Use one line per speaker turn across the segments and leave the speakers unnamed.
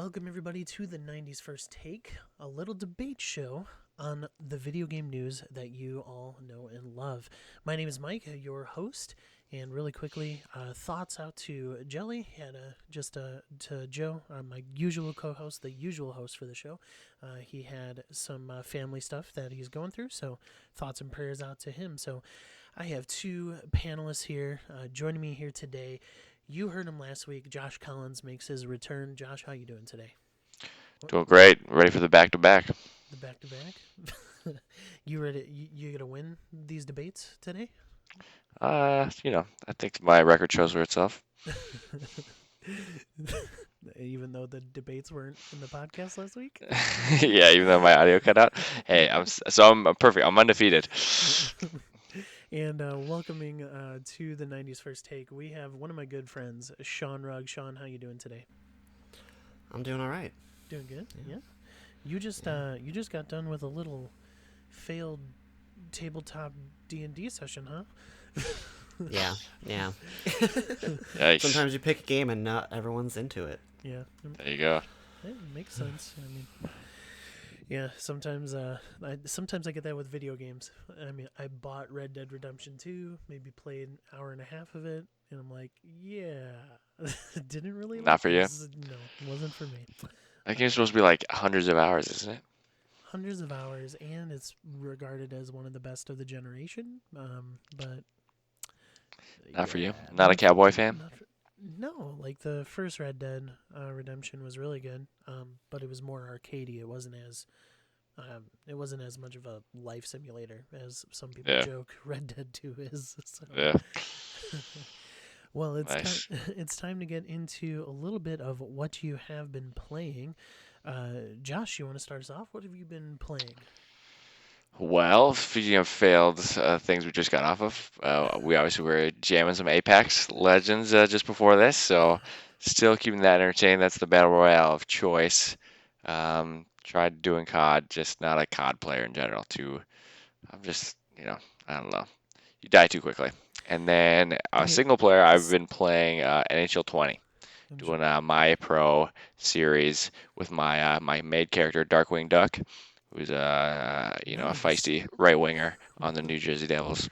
Welcome, everybody, to the 90s First Take, a little debate show on the video game news that you all know and love. My name is Mike, your host, and really quickly, thoughts out to Jelly and to Joe, my usual co-host, the usual host for the show. He had some family stuff that he's going through, so thoughts and prayers out to him. So I have two panelists here joining me here today. You heard him last week. Josh Collins makes his return. Josh, how you doing today?
Doing great. Ready for the back-to-back.
The back-to-back? You ready? You gonna win these debates today?
I think my record shows for itself.
Even though the debates weren't in the podcast last week?
Yeah, even though my audio cut out. Hey, I'm perfect. I'm undefeated.
And welcoming to the 90s First Take, we have one of my good friends, Sean Rugg. Sean, how you doing today?
I'm doing all right.
Doing good? Yeah. You just got done with a little failed tabletop D&D session, huh?
Yeah.
Yikes.
Sometimes you pick a game and not everyone's into it.
Yeah.
There you go.
It makes sense. I mean, yeah, sometimes I get that with video games. I mean, I bought Red Dead Redemption 2, maybe played an hour and a half of it, and I'm like, yeah, didn't really
Not for you?
No, it wasn't for me.
That game's supposed to be like hundreds of hours, isn't it?
Hundreds of hours, and it's regarded as one of the best of the generation. But
Not for you? Not a cowboy fan?
No, like the first Red Dead Redemption was really good, but it was more arcadey. It wasn't as much of a life simulator as some people
Yeah.
joke Red Dead 2 is. So.
Yeah.
Well,
Nice.
it's time to get into a little bit of what you have been playing. Josh, you want to start us off? What have you been playing?
Well, speaking of failed things we just got off of, we obviously were jamming some Apex Legends just before this, so still keeping that entertaining. That's the battle royale of choice. Tried doing COD, just not a COD player in general. I'm just, I don't know. You die too quickly. And then single player, I've been playing NHL 20, doing my pro series with my main character, Darkwing Duck, who's a feisty right winger on the New Jersey Devils,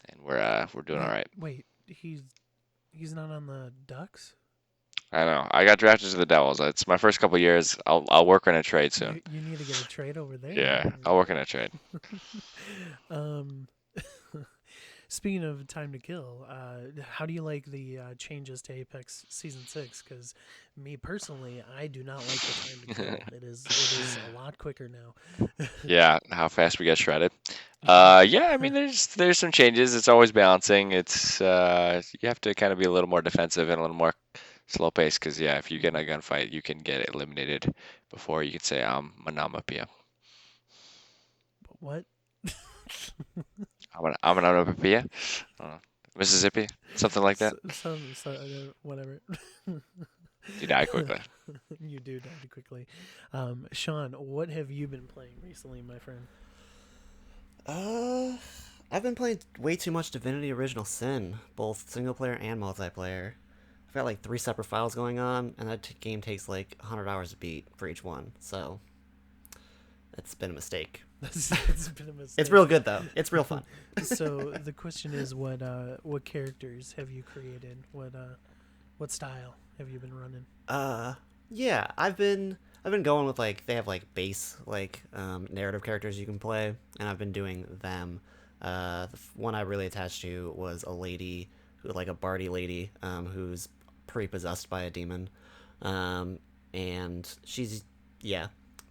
and we're doing all right.
Wait, he's not on the Ducks?
I know. I got drafted to the Devils. It's my first couple years. I'll work on a trade soon.
You need to get a trade over there.
Yeah, I'll work on a trade.
Speaking of time to kill, how do you like the changes to Apex Season 6? Because me personally, I do not like the time to kill. It is a lot quicker now.
Yeah, how fast we get shredded. Yeah, I mean, there's some changes. It's always balancing. It's you have to kind of be a little more defensive and a little more slow paced because yeah, if you get in a gunfight, you can get eliminated before you can say I'm Manama Pia.
What?
I'm Manama Pia. I don't know. Mississippi, something like that.
Whatever.
You die quickly.
You do die quickly. Sean, what have you been playing recently, my friend?
I've been playing way too much Divinity Original Sin, both single player and multiplayer. I've got like 3 separate files going on, and that game takes like 100 hours to beat for each one, so it's been a mistake.
It's been a mistake.
It's real good though. It's real fun.
So the question is, what characters have you created? What style have you been running?
Yeah, I've been going with like they have like base like narrative characters you can play, and I've been doing them. The one I really attached to was a lady who like a bardy lady who's pre-possessed by a demon, and she's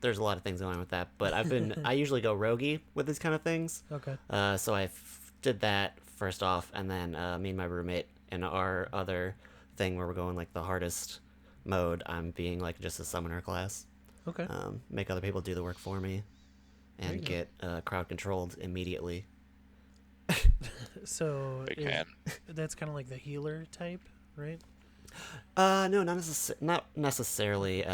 there's a lot of things going on with that, but I usually go roguey with these kind of things.
Okay.
So I did that first off, and then me and my roommate in our other thing where we're going like the hardest mode, I'm being like just a summoner class.
Okay.
Make other people do the work for me, and get crowd controlled immediately.
So
Big fan.
that's kind of like the healer type, right?
No, not necessarily.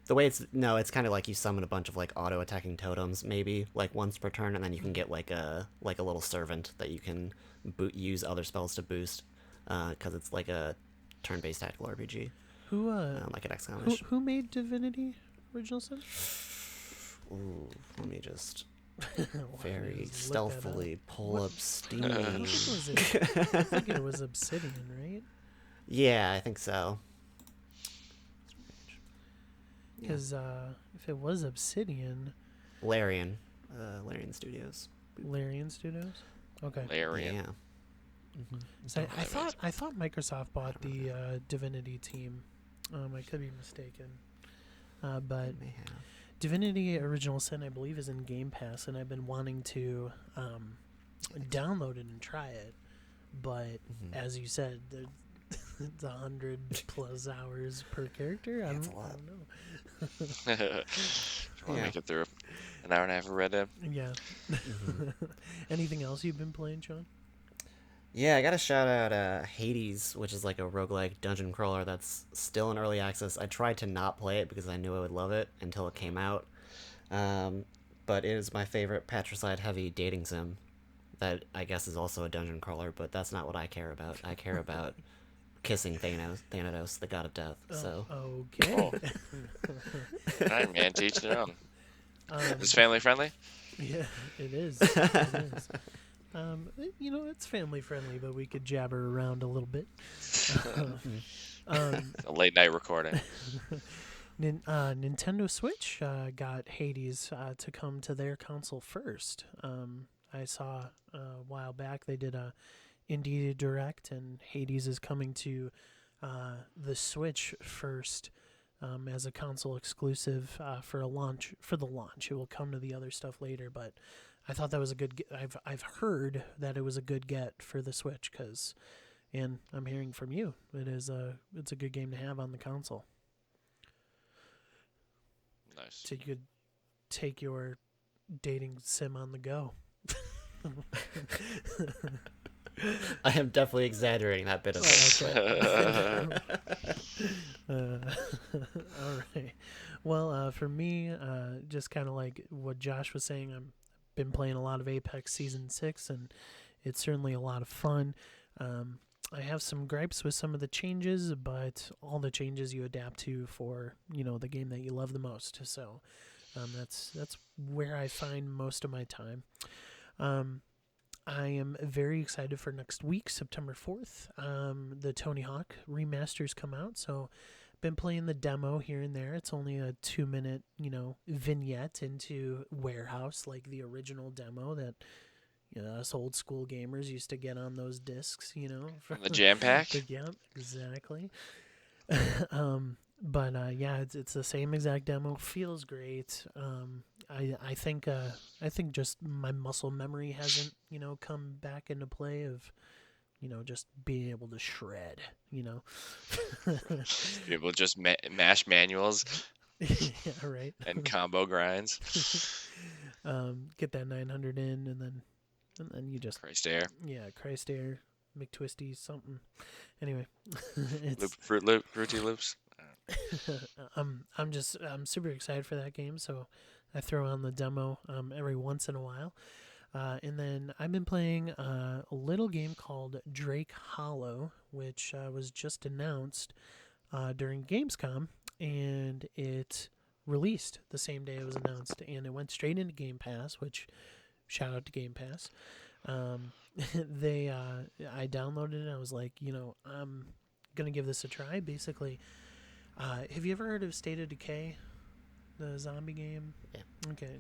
The way it's kind of like you summon a bunch of like auto attacking totems, maybe like once per turn, and then you can get like a little servant that you can use other spells to boost, because it's like a turn-based tactical RPG.
Who
like an XCOM-ish.
who made Divinity Original Sin?
Ooh, let me just
Well,
very
just look that up.
stealthily pull
What-
up Steam.
I don't think it was. I think it was Obsidian, right?
Yeah, I think so. Yeah.
Because if it was Obsidian,
Larian Studios.
Larian Studios. Okay.
Larian.
Yeah. Mm-hmm.
So
Don't know what that
I thought Microsoft bought the Divinity team. I could be mistaken. But
May have.
Divinity Original Sin, I believe, is in Game Pass, and I've been wanting to download it and try it. But as you said, it's 100+ hours per character. I
That's
don't,
a lot.
I don't know.
Trying to
Yeah.
make it through an hour and a half of Red Dead.
Yeah. Anything else you've been playing, Sean?
Yeah, I gotta shout out Hades, which is like a roguelike dungeon crawler that's still in early access. I tried to not play it because I knew I would love it until it came out. But it is my favorite patricide-heavy dating sim that I guess is also a dungeon crawler, but that's not what I care about. I care about kissing Thanatos, the god of death. So
Okay.
Oh. All right, man. Teach their own.
Um,
Is it family friendly?
yeah, it is. It is. It's family friendly, but we could jabber around a little bit.
A late night recording.
Nintendo Switch got Hades to come to their console first. I saw a while back they did a Indie Direct, and Hades is coming to the Switch first as a console exclusive for the launch. It will come to the other stuff later, but I thought that was a good. I've heard that it was a good get for the Switch and I'm hearing from you it's a good game to have on the console.
Nice.
So you could take your dating sim on the go.
I am definitely exaggerating that bit of it.
All right. Well, for me, just kind of like what Josh was saying, I've been playing a lot of Apex Season 6, and it's certainly a lot of fun. I have some gripes with some of the changes, but all the changes you adapt to for, the game that you love the most. So that's where I find most of my time. I am very excited for next week, September 4th. The Tony Hawk remasters come out, so been playing the demo here and there. It's only a 2-minute, vignette into Warehouse, like the original demo that us old school gamers used to get on those discs,
From the jam pack?
Yeah, exactly. But yeah, it's the same exact demo. Feels great. I think just my muscle memory hasn't come back into play of just being able to shred.
People just mash manuals
Yeah, right.
and combo grinds.
Get that 900 in, and then you just
Christ air.
Christ air, McTwisty something. Anyway,
Fruity Loops.
I'm super excited for that game, so I throw on the demo every once in a while. And then I've been playing a little game called Drake Hollow, which was just announced during Gamescom, and it released the same day it was announced, and it went straight into Game Pass, which shout out to Game Pass. I downloaded it, and I was like, I'm gonna give this a try. Basically, have you ever heard of State of Decay, the zombie game?
Yeah.
Okay.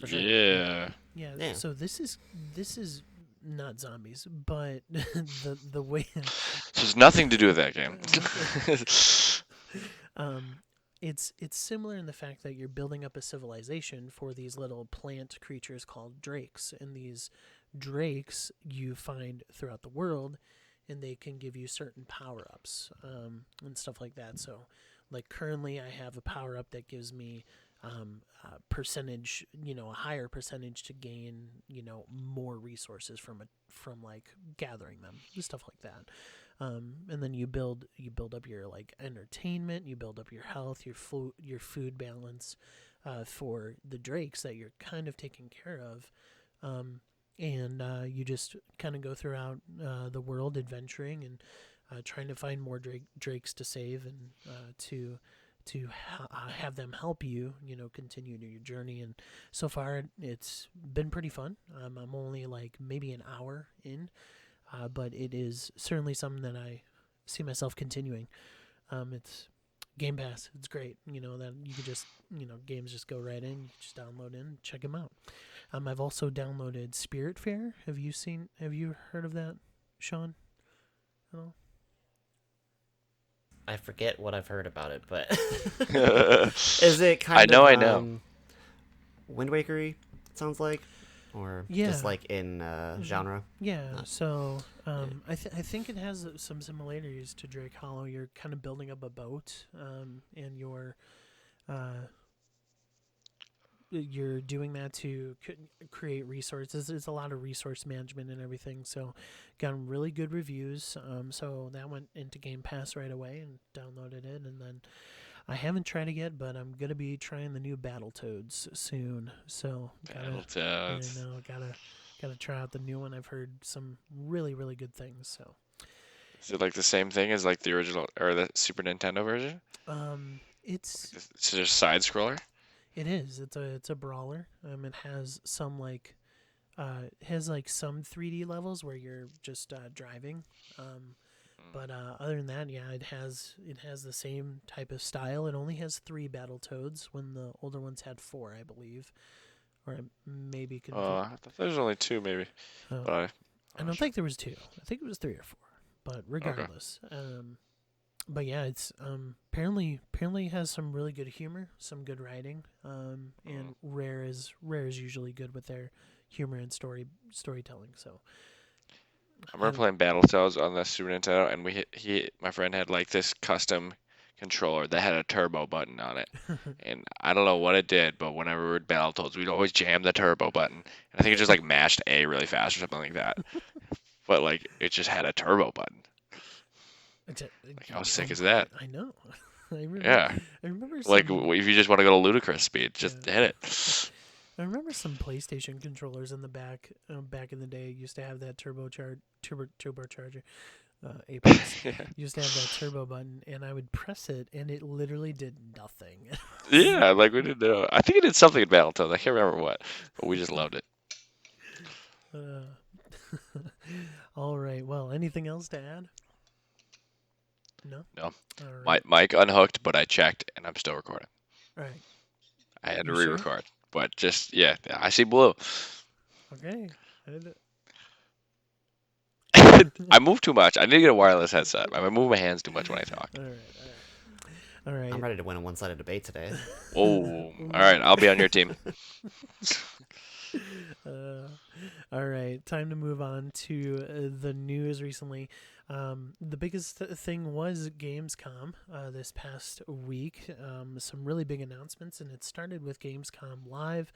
For sure.
Yeah.
Yeah. So this is not zombies, but the way
There's nothing to do with that game.
it's similar in the fact that you're building up a civilization for these little plant creatures called drakes, and these drakes you find throughout the world, and they can give you certain power-ups and stuff like that. So like currently I have a power-up that gives me a percentage, a higher percentage to gain, more resources from like gathering them, stuff like that. And then you build up your like entertainment, you build up your health, your food balance for the drakes that you're kind of taking care of. And you just kind of go throughout the world adventuring, and trying to find more drakes to save and have them help you, continue your journey. And so far, it's been pretty fun. I'm only like maybe an hour in, but it is certainly something that I see myself continuing. It's Game Pass. It's great. That you could just, games just go right in. You just download in, check them out. I've also downloaded Spiritfarer. Have you heard of that, Sean? At all?
I forget what I've heard about it, but is it kind
I
of
know.
Wind Wakery? It sounds like, or just
Yeah.
like in genre.
Yeah,
Not-
so
yeah.
I think it has some similarities to Drake Hollow. You're kind of building up a boat, and you're doing that to create resources. It's a lot of resource management and everything. So, got really good reviews. So that went into Game Pass right away and downloaded it, and then I haven't tried it yet, but I'm gonna be trying the new Battletoads soon. So
Battletoads.
gotta try out the new one. I've heard some really really good things. So
Is it like the same thing as like the original or the Super Nintendo version?
it's
It's just side scroller.
it is. It's a brawler. It has some some 3D levels where you're just driving. But other than that, yeah, it has the same type of style. It only has 3 Battletoads when the older ones had 4, I believe, or maybe
I thought there was only 2 maybe,
uh,
but
I
I'm
don't
not sure.
think there was 2. I think it was 3 or 4. But
Okay.
regardless, but yeah, it's apparently has some really good humor, some good writing, and Rare is usually good with their humor and storytelling. So
I
I
remember playing Battletoads on the Super Nintendo, and my friend had like this custom controller that had a turbo button on it, and I don't know what it did, but whenever we were Battletoads, we'd always jam the turbo button, and I think it just like mashed A really fast or something like that. But like it just had a turbo button.
it's a,
Like how
oh
sick is
my,
that?
I know. I remember.
Yeah.
I remember
Like
some.
if you just want to go to ludicrous speed,
Yeah,
just hit it.
I remember some PlayStation controllers in the back in the day used to have that turbocharger. Apex
Yeah.
used to have that turbo button, and I would press it, and it literally did nothing.
Yeah, like we didn't know. I think it did something in Battletoads. I can't remember what, but we just loved it.
Uh, all right. Well, anything else to add? No.
No,
All
my
right.
mic unhooked, but I checked and I'm still recording.
All right.
I had to
You sure?
re-record, but just yeah, I see blue.
Okay. I did it.
I move too much. I need to get a wireless headset. I move my hands too much when I talk.
All right. All right. All
I'm
right.
ready to win a one-sided debate today.
Whoa. All right,
Ooh.
I'll be on your team.
Uh, all right, time to move on to the news recently. The biggest thing was Gamescom this past week. Some really big announcements, and it started with Gamescom Live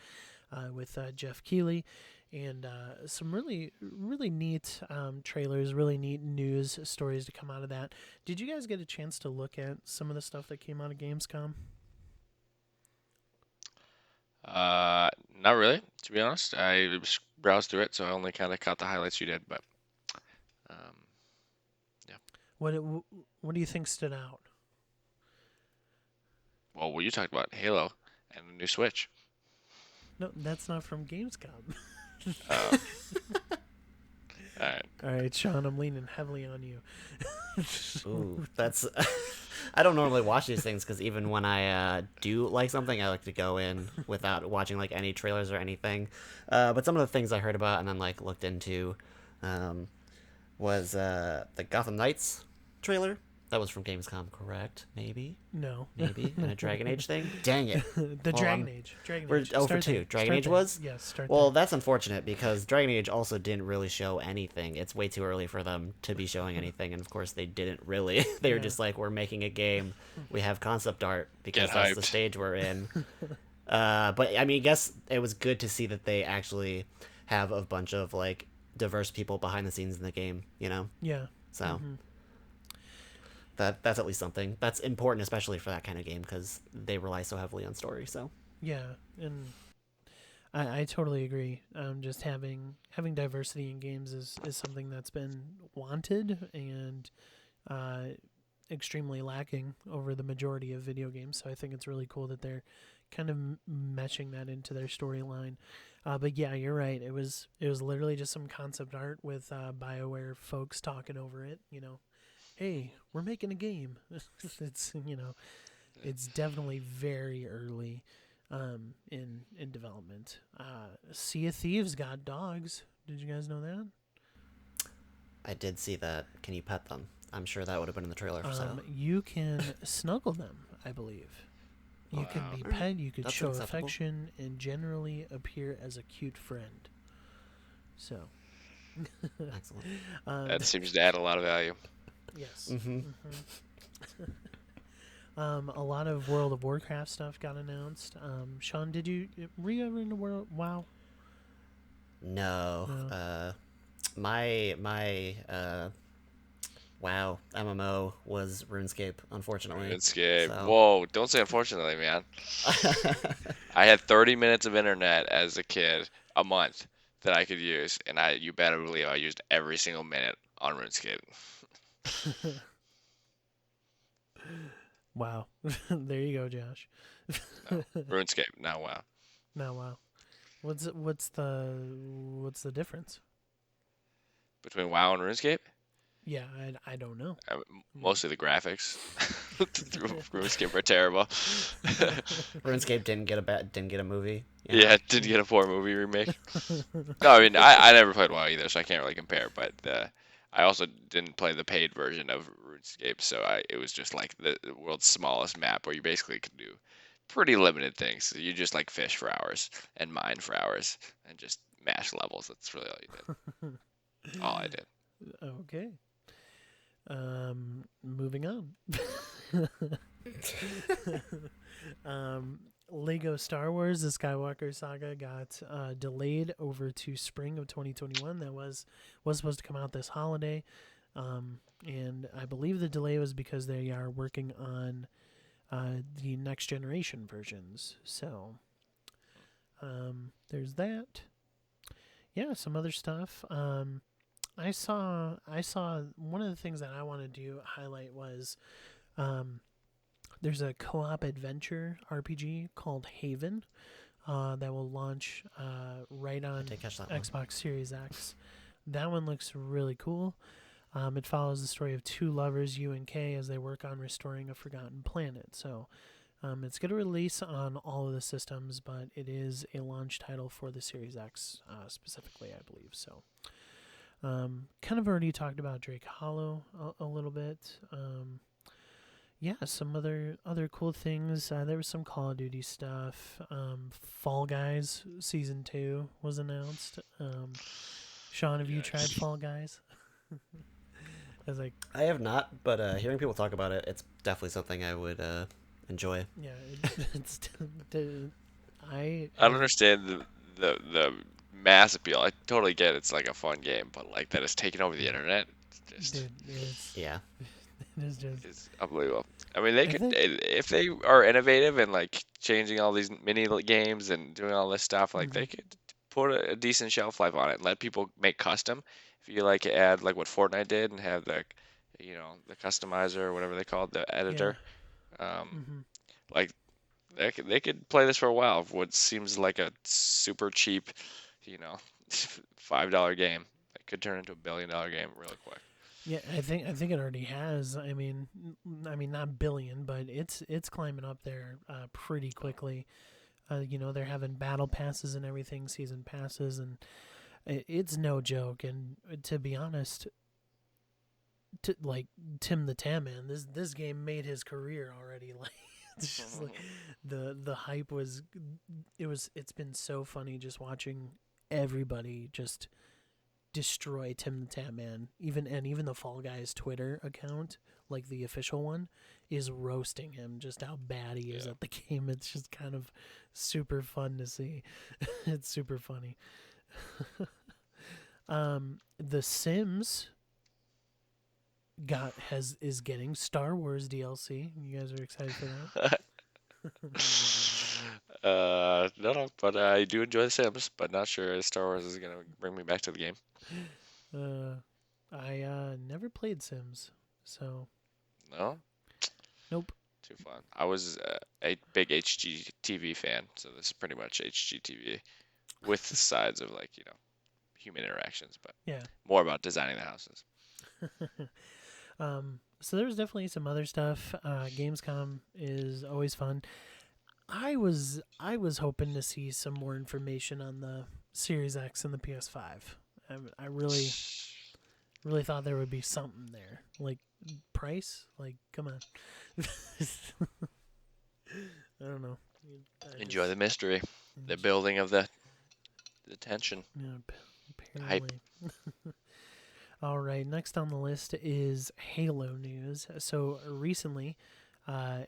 with Jeff Keighley, and some really, really neat trailers, really neat news stories to come out of that. Did you guys get a chance to look at some of the stuff that came out of Gamescom?
Not really, to be honest. I just browsed through it, so I only kind of caught the highlights you did. But um, yeah.
What do you think stood out?
Well, you talked about Halo and the new Switch.
No, that's not from Gamescom.
Uh, all right.
All right, Sean, I'm leaning heavily on you.
Ooh, that's. I don't normally watch these things because even when I do like something, I like to go in without watching like any trailers or anything. But some of the things I heard about and then like looked into um, was the Gotham Knights trailer. That was from Gamescom, correct? Maybe,
No.
maybe, and a Dragon Age thing. Dang it!
The
Well,
Dragon Age. Dragon
we're
Age.
0 for
Start
2.
there.
Dragon
Start
Age
there.
was?
Yes, start
Well,
there.
that's unfortunate because Dragon Age also didn't really show anything. It's way too early for them to be showing anything, and of course they didn't really. They were
Yeah.
just like, we're making a game. We have concept art because
Get
that's the
hyped.
stage we're in. But I mean, I guess it was good to see that they actually have a bunch of like diverse people behind the scenes in the game. You know,
Yeah.
so
Mhm.
that's at least something that's important, especially for that kind of game because they rely so heavily on story. So.
Yeah, and I totally agree. Just having diversity in games is something that's been wanted, and uh, extremely lacking over the majority of video games. So I think it's really cool that they're kind of meshing that into their storyline. But yeah, you're right. It was literally just some concept art with BioWare folks talking over it. Hey, we're making a game. It's definitely very early in development. Sea of Thieves got dogs. Did you guys know that?
I did see that. Can you pet them? I'm sure that would have been in the trailer for sale.
You can snuggle them, I believe. You can
Wow.
be
Alright,
pet, you could
that's
show
acceptable.
affection, and generally appear as a cute friend. So,
Excellent.
That seems to add a lot of value.
yes.
Mm-hmm.
A lot of World of Warcraft stuff got announced. Sean, were you ever into World WoW?
No.
No.
My WoW MMO was RuneScape, unfortunately.
RuneScape.
So
Whoa, don't say unfortunately, man. I had 30 minutes of internet as a kid a month that I could use, and you better believe I used every single minute on RuneScape.
Wow. There you go, Josh.
No, RuneScape, not WoW.
Now, wow. What's the difference?
Between WoW and RuneScape,
Yeah, I don't know.
mostly the graphics. RuneScape are terrible.
RuneScape didn't get a movie.
Yeah, it did get a poor movie remake. No, I mean I never played WoW either, so I can't really compare. But I also didn't play the paid version of RuneScape, so it was just like the world's smallest map where you basically could do pretty limited things. So you just like fish for hours and mine for hours and just mash levels. That's really all you did. All I did.
Okay. Moving on. Lego Star Wars: The Skywalker Saga got delayed over to spring of 2021. That was supposed to come out this holiday, and I believe the delay was because they are working on the next generation versions. So there's that. Yeah, some other stuff. I saw one of the things that I wanted to highlight was there's a co-op adventure RPG called Haven that will launch right
I
on
did catch that one.
Xbox Series X. That one looks really cool. It follows the story of two lovers, U and K, as they work on restoring a forgotten planet. So it's going to release on all of the systems, but it is a launch title for the Series X specifically, I believe. So kind of already talked about Drake Hollow a little bit. Yeah, some other cool things. There was some Call of Duty stuff. Fall Guys Season 2 was announced. Sean, have you tried
Yes.
Fall Guys? I was like,
I have not, but hearing people talk about it, it's definitely something I would enjoy.
yeah, it's I
I don't understand the mass appeal. I totally get it's like a fun game, but like that it's taken over the internet. It's just
dude,
Yeah.
it is just
is unbelievable. I mean, they
I
could
think
if they are innovative and like changing all these games and doing all this stuff, like they
mhm,
could put a decent shelf life on it and let people make custom. If you like add like what Fortnite did and have the customizer or whatever they called the
yeah,
editor, um,
mhm.
like they could play this for a while. For what seems like a super cheap, you know, $5 game. It could turn into a $1 billion game really quick.
Yeah, I think it already has. I mean not billion, but it's climbing up there pretty quickly. They're having battle passes and everything, season passes, and it's no joke. And to be honest, like Tim the Tam Man, this game made his career already. Like it's just like the hype it's been so funny just watching everybody just destroy Tim the Tam Man. Even the Fall Guys Twitter account, like the official one, is roasting him just how bad he is
Yeah.
at the game. It's just kind of super fun to see. It's super funny. The Sims is getting Star Wars DLC. You guys are excited for that?
No, but I do enjoy The Sims, but not sure if Star Wars is gonna bring me back to the game.
I never played Sims. So
No,
nope.
too fun. I was a big HGTV fan, so this is pretty much HGTV with the sides of like human interactions, but
Yeah.
more about designing the houses.
So there's definitely some other stuff. Gamescom is always fun. I was hoping to see some more information on the Series X and the PS5. I really thought there would be something there, like price. Like, come on. I don't know. I
Enjoy the
just,
mystery, the building of the tension, hype.
apparently. All right, next on the list is Halo news. So recently,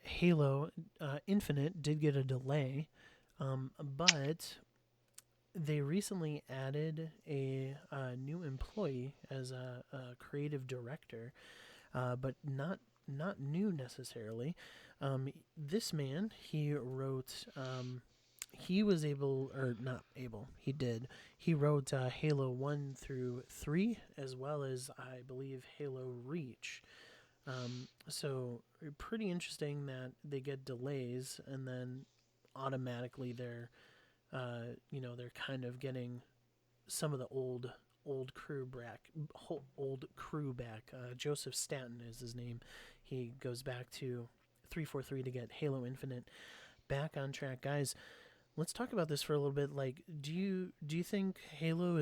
Halo Infinite did get a delay, but they recently added a new employee as a creative director, but not new necessarily. This man, he wrote. He was able, or not able, he did. He wrote Halo 1 through 3, as well as, I believe, Halo Reach. So, pretty interesting that they get delays and then automatically they're kind of getting some of the old crew back. Joseph Stanton is his name. He goes back to 343 to get Halo Infinite back on track, guys. Let's talk about this for a little bit. Like, do you think Halo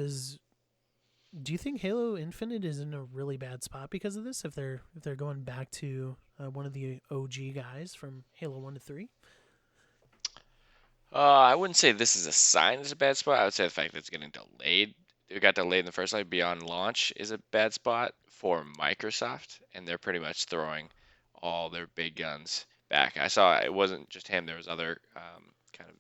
Infinite is in a really bad spot because of this? If they're going back to one of the OG guys from Halo 1 to 3?
I wouldn't say this is a sign it's a bad spot. I would say the fact that it's getting delayed. It got delayed in the first place beyond launch is a bad spot for Microsoft, and they're pretty much throwing all their big guns back. I saw it wasn't just him. There was other kind of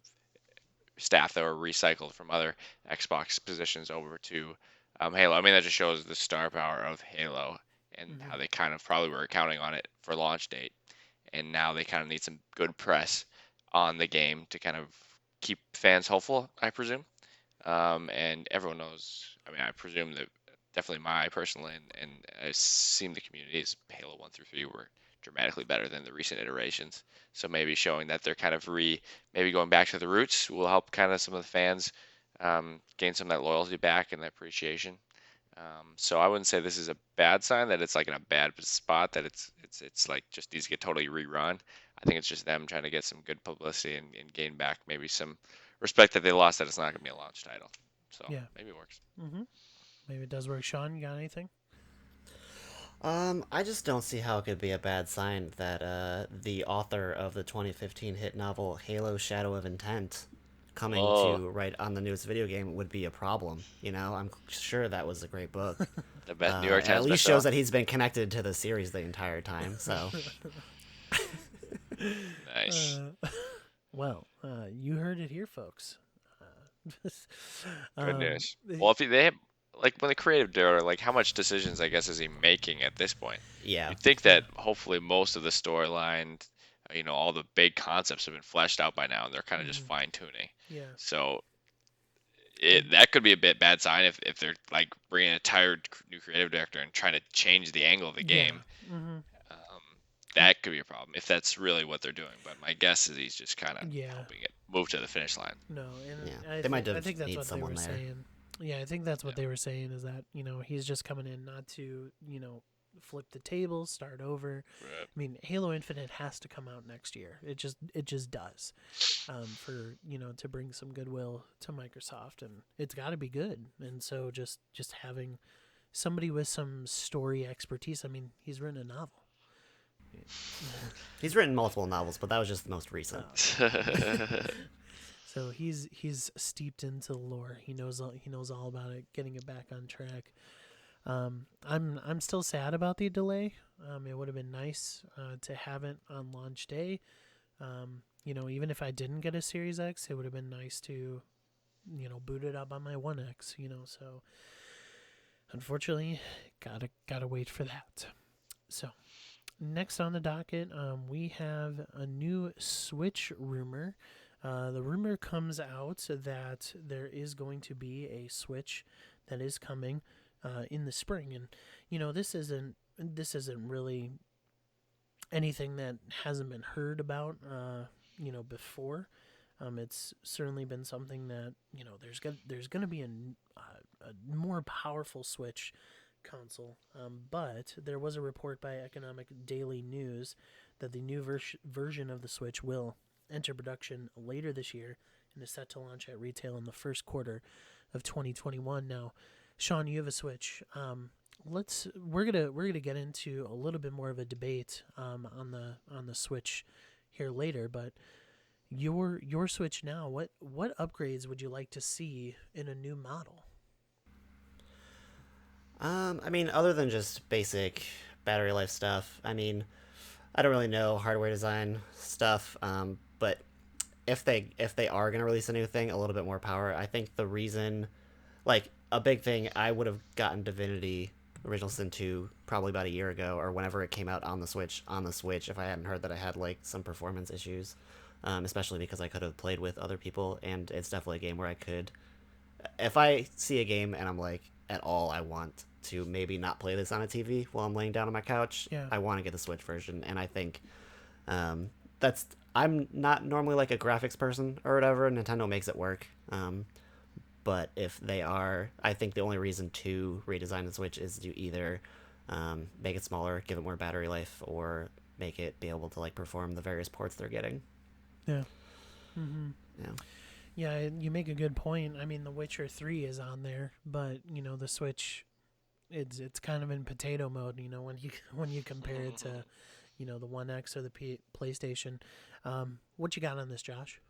staff that were recycled from other Xbox positions over to Halo. I mean, that just shows the star power of Halo and
Mm-hmm.
how they kind of probably were counting on it for launch date, and now they kind of need some good press on the game to kind of keep fans hopeful, I presume. And everyone knows. I mean, I presume that definitely my personally, and I've seen the communities Halo 1 through 3 were dramatically better than the recent iterations. So maybe showing that they're kind of maybe going back to the roots will help kind of some of the fans gain some of that loyalty back and that appreciation. So I wouldn't say this is a bad sign that it's like in a bad spot that it's like just needs to get totally rerun. I think it's just them trying to get some good publicity and gain back maybe some respect that they lost that it's not going to be a launch title. So
Yeah.
maybe it works.
Mm-hmm. Maybe it does work. Sean, you got anything?
I just don't see how it could be a bad sign that the author of the 2015 hit novel Halo: Shadow of Intent coming
Oh,
to write on the newest video game would be a problem. You know, I'm sure that was a great book.
the New York
At
Times
least shows
bestseller.
that he's been connected to the series the entire time. So
Nice.
Well, you heard it here, folks.
Good
um,
news. Well, if they have like when the creative director, like how much decisions I guess is he making at this point?
yeah,
You'd think
yeah,
that hopefully most of the storyline, all the big concepts have been fleshed out by now, and they're kind of just
mm-hmm,
fine tuning.
yeah,
So
and
that could be a bit bad sign if they're like bringing a tired new creative director and trying to change the angle of the
yeah,
game.
mm-hmm,
Um, that could be a problem if that's really what they're doing. But my guess is he's just kind of
yeah.
helping it move to the finish line.
No, and
yeah,
I
they might
think I
have
think that's
need
what they
someone
were
there.
saying. Yeah, I think that's what
Yeah.
they were saying is that he's just coming in not to flip the tables, start over.
Right.
I mean, Halo Infinite has to come out next year. It just does, for to bring some goodwill to Microsoft, and it's got to be good. And so just having somebody with some story expertise. I mean, he's written a novel.
He's written multiple novels, but that was just the most recent.
So he's steeped into the lore. He knows all about it. Getting it back on track. I'm still sad about the delay. It would have been nice to have it on launch day. Even if I didn't get a Series X, it would have been nice to, boot it up on my One X. So unfortunately, gotta wait for that. So next on the docket, we have a new Switch rumor. The rumor comes out that there is going to be a Switch that is coming in the spring, and this isn't this isn't really anything that hasn't been heard about, before. It's certainly been something that there's gonna be a more powerful Switch console. But there was a report by Economic Daily News that the new version of the Switch will enter production later this year and is set to launch at retail in the first quarter of 2021. Now, Sean, you have a Switch. We're gonna get into a little bit more of a debate on the Switch here later, but your Switch now, what upgrades would you like to see in a new model?
I mean, other than just basic battery life stuff, I mean, I don't really know hardware design stuff. But if they are gonna release a new thing, a little bit more power. I think the reason, like a big thing, I would have gotten Divinity Original Sin 2 probably about a year ago or whenever it came out on the Switch if I hadn't heard that I had like some performance issues, especially because I could have played with other people, and it's definitely a game where I could, if I see a game and I'm like, at all, I want to maybe not play this on a TV while I'm laying down on my couch,
Yeah.
I want to get the Switch version. And I think that's, I'm not normally like a graphics person or whatever. Nintendo makes it work. But if they are, I think the only reason to redesign the Switch is to either make it smaller, give it more battery life, or make it be able to like perform the various ports they're getting.
Yeah. Mm-hmm.
Yeah.
Yeah, you make a good point. I mean, The Witcher 3 is on there, but the Switch, it's kind of in potato mode. When you when you compare it to the One X or the PlayStation. What you got on this, Josh?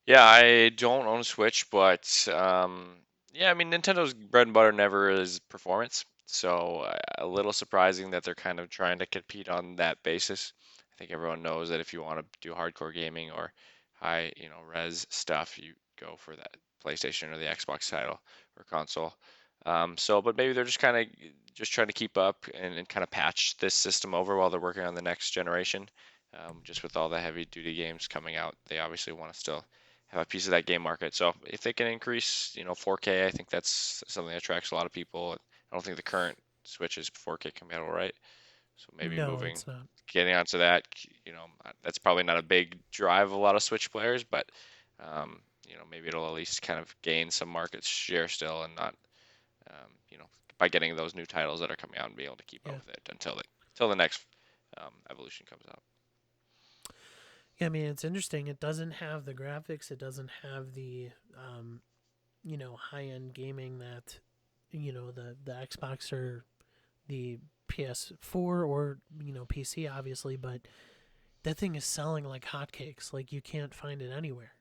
Yeah, I don't own a Switch, but yeah, I mean Nintendo's bread and butter never is performance, so a little surprising that they're kind of trying to compete on that basis. I think everyone knows that if you want to do hardcore gaming or high, res stuff, you go for that PlayStation or the Xbox title or console. But maybe they're just kind of just trying to keep up and kind of patch this system over while they're working on the next generation. Just with all the heavy duty games coming out, they obviously want to still have a piece of that game market. So if they can increase, 4K, I think that's something that attracts a lot of people. I don't think the current Switch is 4K compatible, right? So maybe
No, it's not.
getting onto that, that's probably not a big drive of a lot of Switch players, but maybe it'll at least kind of gain some market share still, and not, by getting those new titles that are coming out and be able to keep up
Yeah.
with it until the next evolution comes out.
Yeah, I mean, it's interesting. It doesn't have the graphics. It doesn't have the, high end gaming that, the Xbox or the PS4 or PC, obviously. But that thing is selling like hotcakes. Like you can't find it anywhere.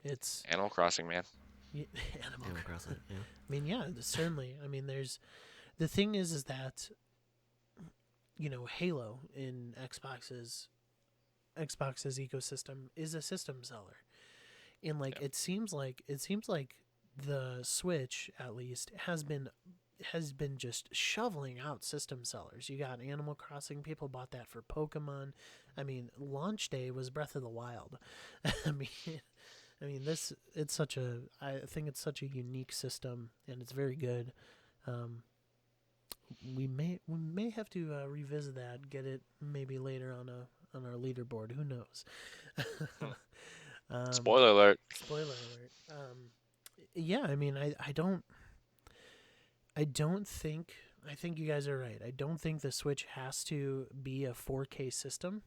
It's
Animal Crossing, man.
Animal
Animal Crossing. Yeah.
I mean, yeah, certainly. I mean, there's the thing is that Halo in Xbox's ecosystem is a system seller, and like
Yeah.
it seems like the Switch at least has been just shoveling out system sellers. You got Animal Crossing, people bought that for Pokemon. I mean, launch day was Breath of the Wild. I mean, this it's such a I think it's such a unique system, and it's very good. Um, we may have to revisit that, get it maybe later on our leaderboard. Who knows? um,
Spoiler alert.
spoiler alert. Yeah, I mean, I don't think. I think you guys are right. I don't think the Switch has to be a 4K system,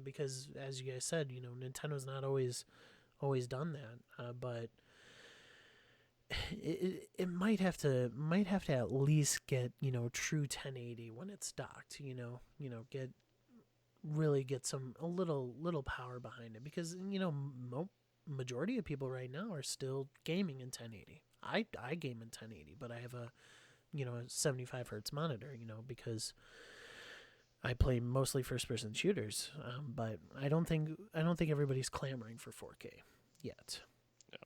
because, as you guys said, Nintendo's not always done that. But it might have to at least get true 1080 when it's docked. Get some a little power behind it, because majority of people right now are still gaming in 1080. I game in 1080, but I have a 75 hertz monitor, because I play mostly first person shooters. But I don't think everybody's clamoring for 4K yet.
Yeah.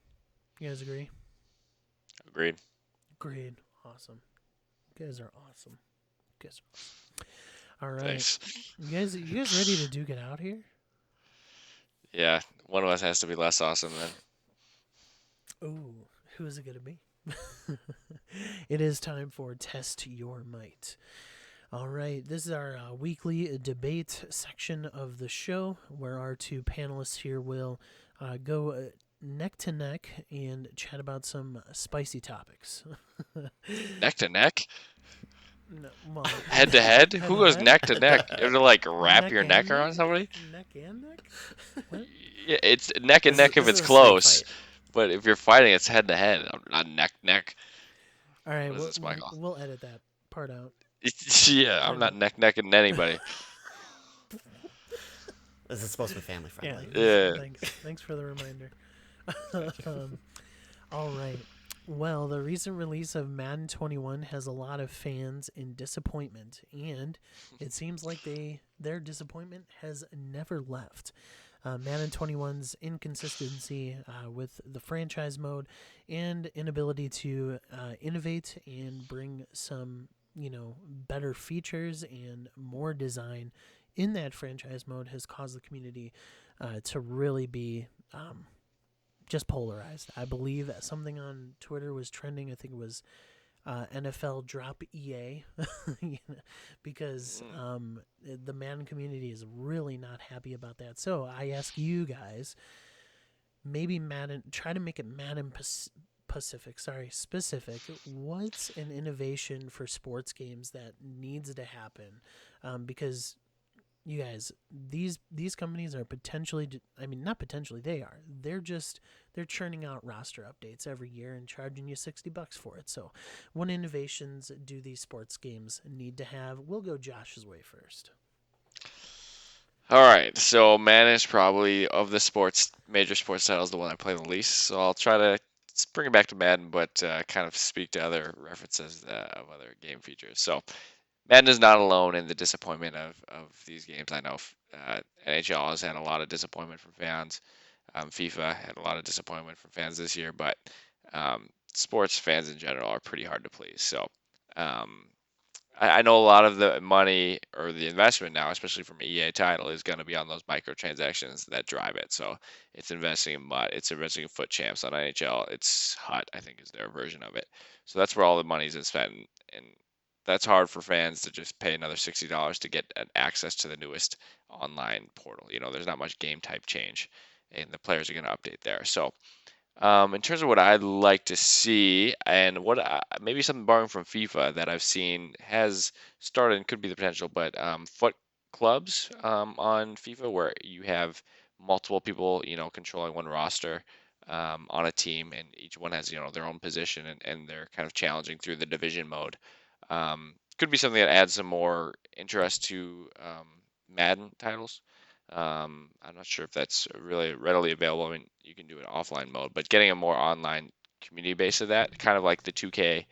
You guys agree?
Agreed.
Great. Awesome. You guys are awesome. You guys are awesome. All right.
Thanks.
You guys ready to duke it out here?
Yeah, one of us has to be less awesome then.
Ooh, who is it going to be? It is time for Test Your Might. All right, this is our weekly debate section of the show where our two panelists here will go neck to neck and chat about some spicy topics.
Neck to neck,
No, well,
head to head.
head
Who
to
goes
head,
neck to neck? You have to like wrap
neck
your
and
neck around
neck,
somebody.
neck and neck. What?
Yeah, it's neck and
This is
neck if
this is
it's
a snake
close,
fight.
but if you're fighting, it's head to head, not neck neck.
All right,
What is this, Michael?
we'll edit that part out.
Yeah, I'm
Or
not
no.
necking anybody.
This is supposed to be family
Yeah,
friendly.
Yeah.
thanks for the reminder.
Gotcha.
All right. Well, the recent release of Madden 21 has a lot of fans in disappointment, and it seems like their disappointment has never left. Madden 21's inconsistency with the franchise mode and inability to innovate and bring some, better features and more design in that franchise mode has caused the community to really be just polarized. I believe something on Twitter was trending. I think it was NFL drop EA because
Mm.
the Madden community is really not happy about that. So I ask you guys, maybe Madden, try to make it Madden specific. What's an innovation for sports games that needs to happen? Because you guys, these companies are potentially, I mean, not potentially, they are. They're churning out roster updates every year and charging you $60 for it. So, what innovations do these sports games need to have? We'll go Josh's way first.
All right, so man is probably of the major sports titles, the one I play the least. So I'll try to bring it back to Madden, but kind of speak to other references of other game features. So Madden is not alone in the disappointment of these games. I know NHL has had a lot of disappointment from fans. FIFA had a lot of disappointment from fans this year, but sports fans in general are pretty hard to please. So um, I know a lot of the money or the investment now, especially from EA title, is going to be on those microtransactions that drive it. So it's investing in MUT, it's investing in foot champs on NHL. It's HUT, I think, is their version of it. So that's where all the money's been spent, and that's hard for fans to just pay another $60 to get access to the newest online portal. There's not much game type change, and the players are going to update there. So in terms of what I'd like to see, and maybe something borrowing from FIFA that I've seen has started and could be the potential, but foot clubs on FIFA where you have multiple people, controlling one roster on a team, and each one has, their own position, and they're kind of challenging through the division mode. Could be something that adds some more interest to Madden titles. I'm not sure if that's really readily available. I mean, you can do it offline mode, but getting a more online community base of that, kind of like the 2K,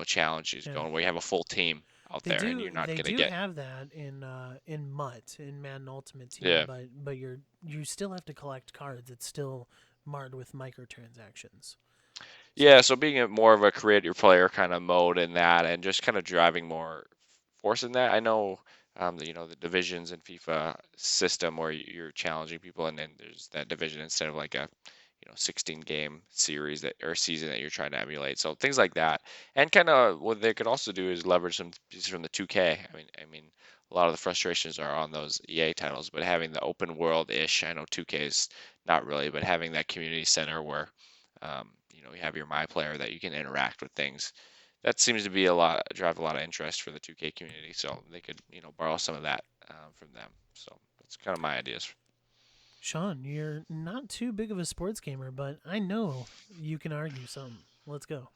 challenge is
Yeah.
going where you have a full team out there and you're not
They
going to
do
get,
have that in MUT in Madden Ultimate Team,
yeah.
but you still have to collect cards. It's still marred with microtransactions.
Yeah, so being more of a create your player kind of mode in that and just kind of driving more force in that. I know the divisions in FIFA system where you're challenging people and then there's that division instead of like a 16 game series that or season that you're trying to emulate. So things like that. And kind of what they could also do is leverage some pieces from the 2K. I mean a lot of the frustrations are on those EA titles, but having the open world ish, I know 2K is not really, but having that community center where you have your my player that you can interact with things. That seems to be drive a lot of interest for the 2K community. So they could borrow some of that from them. So that's kind of my ideas.
Sean, you're not too big of a sports gamer, but I know you can argue some. Let's go.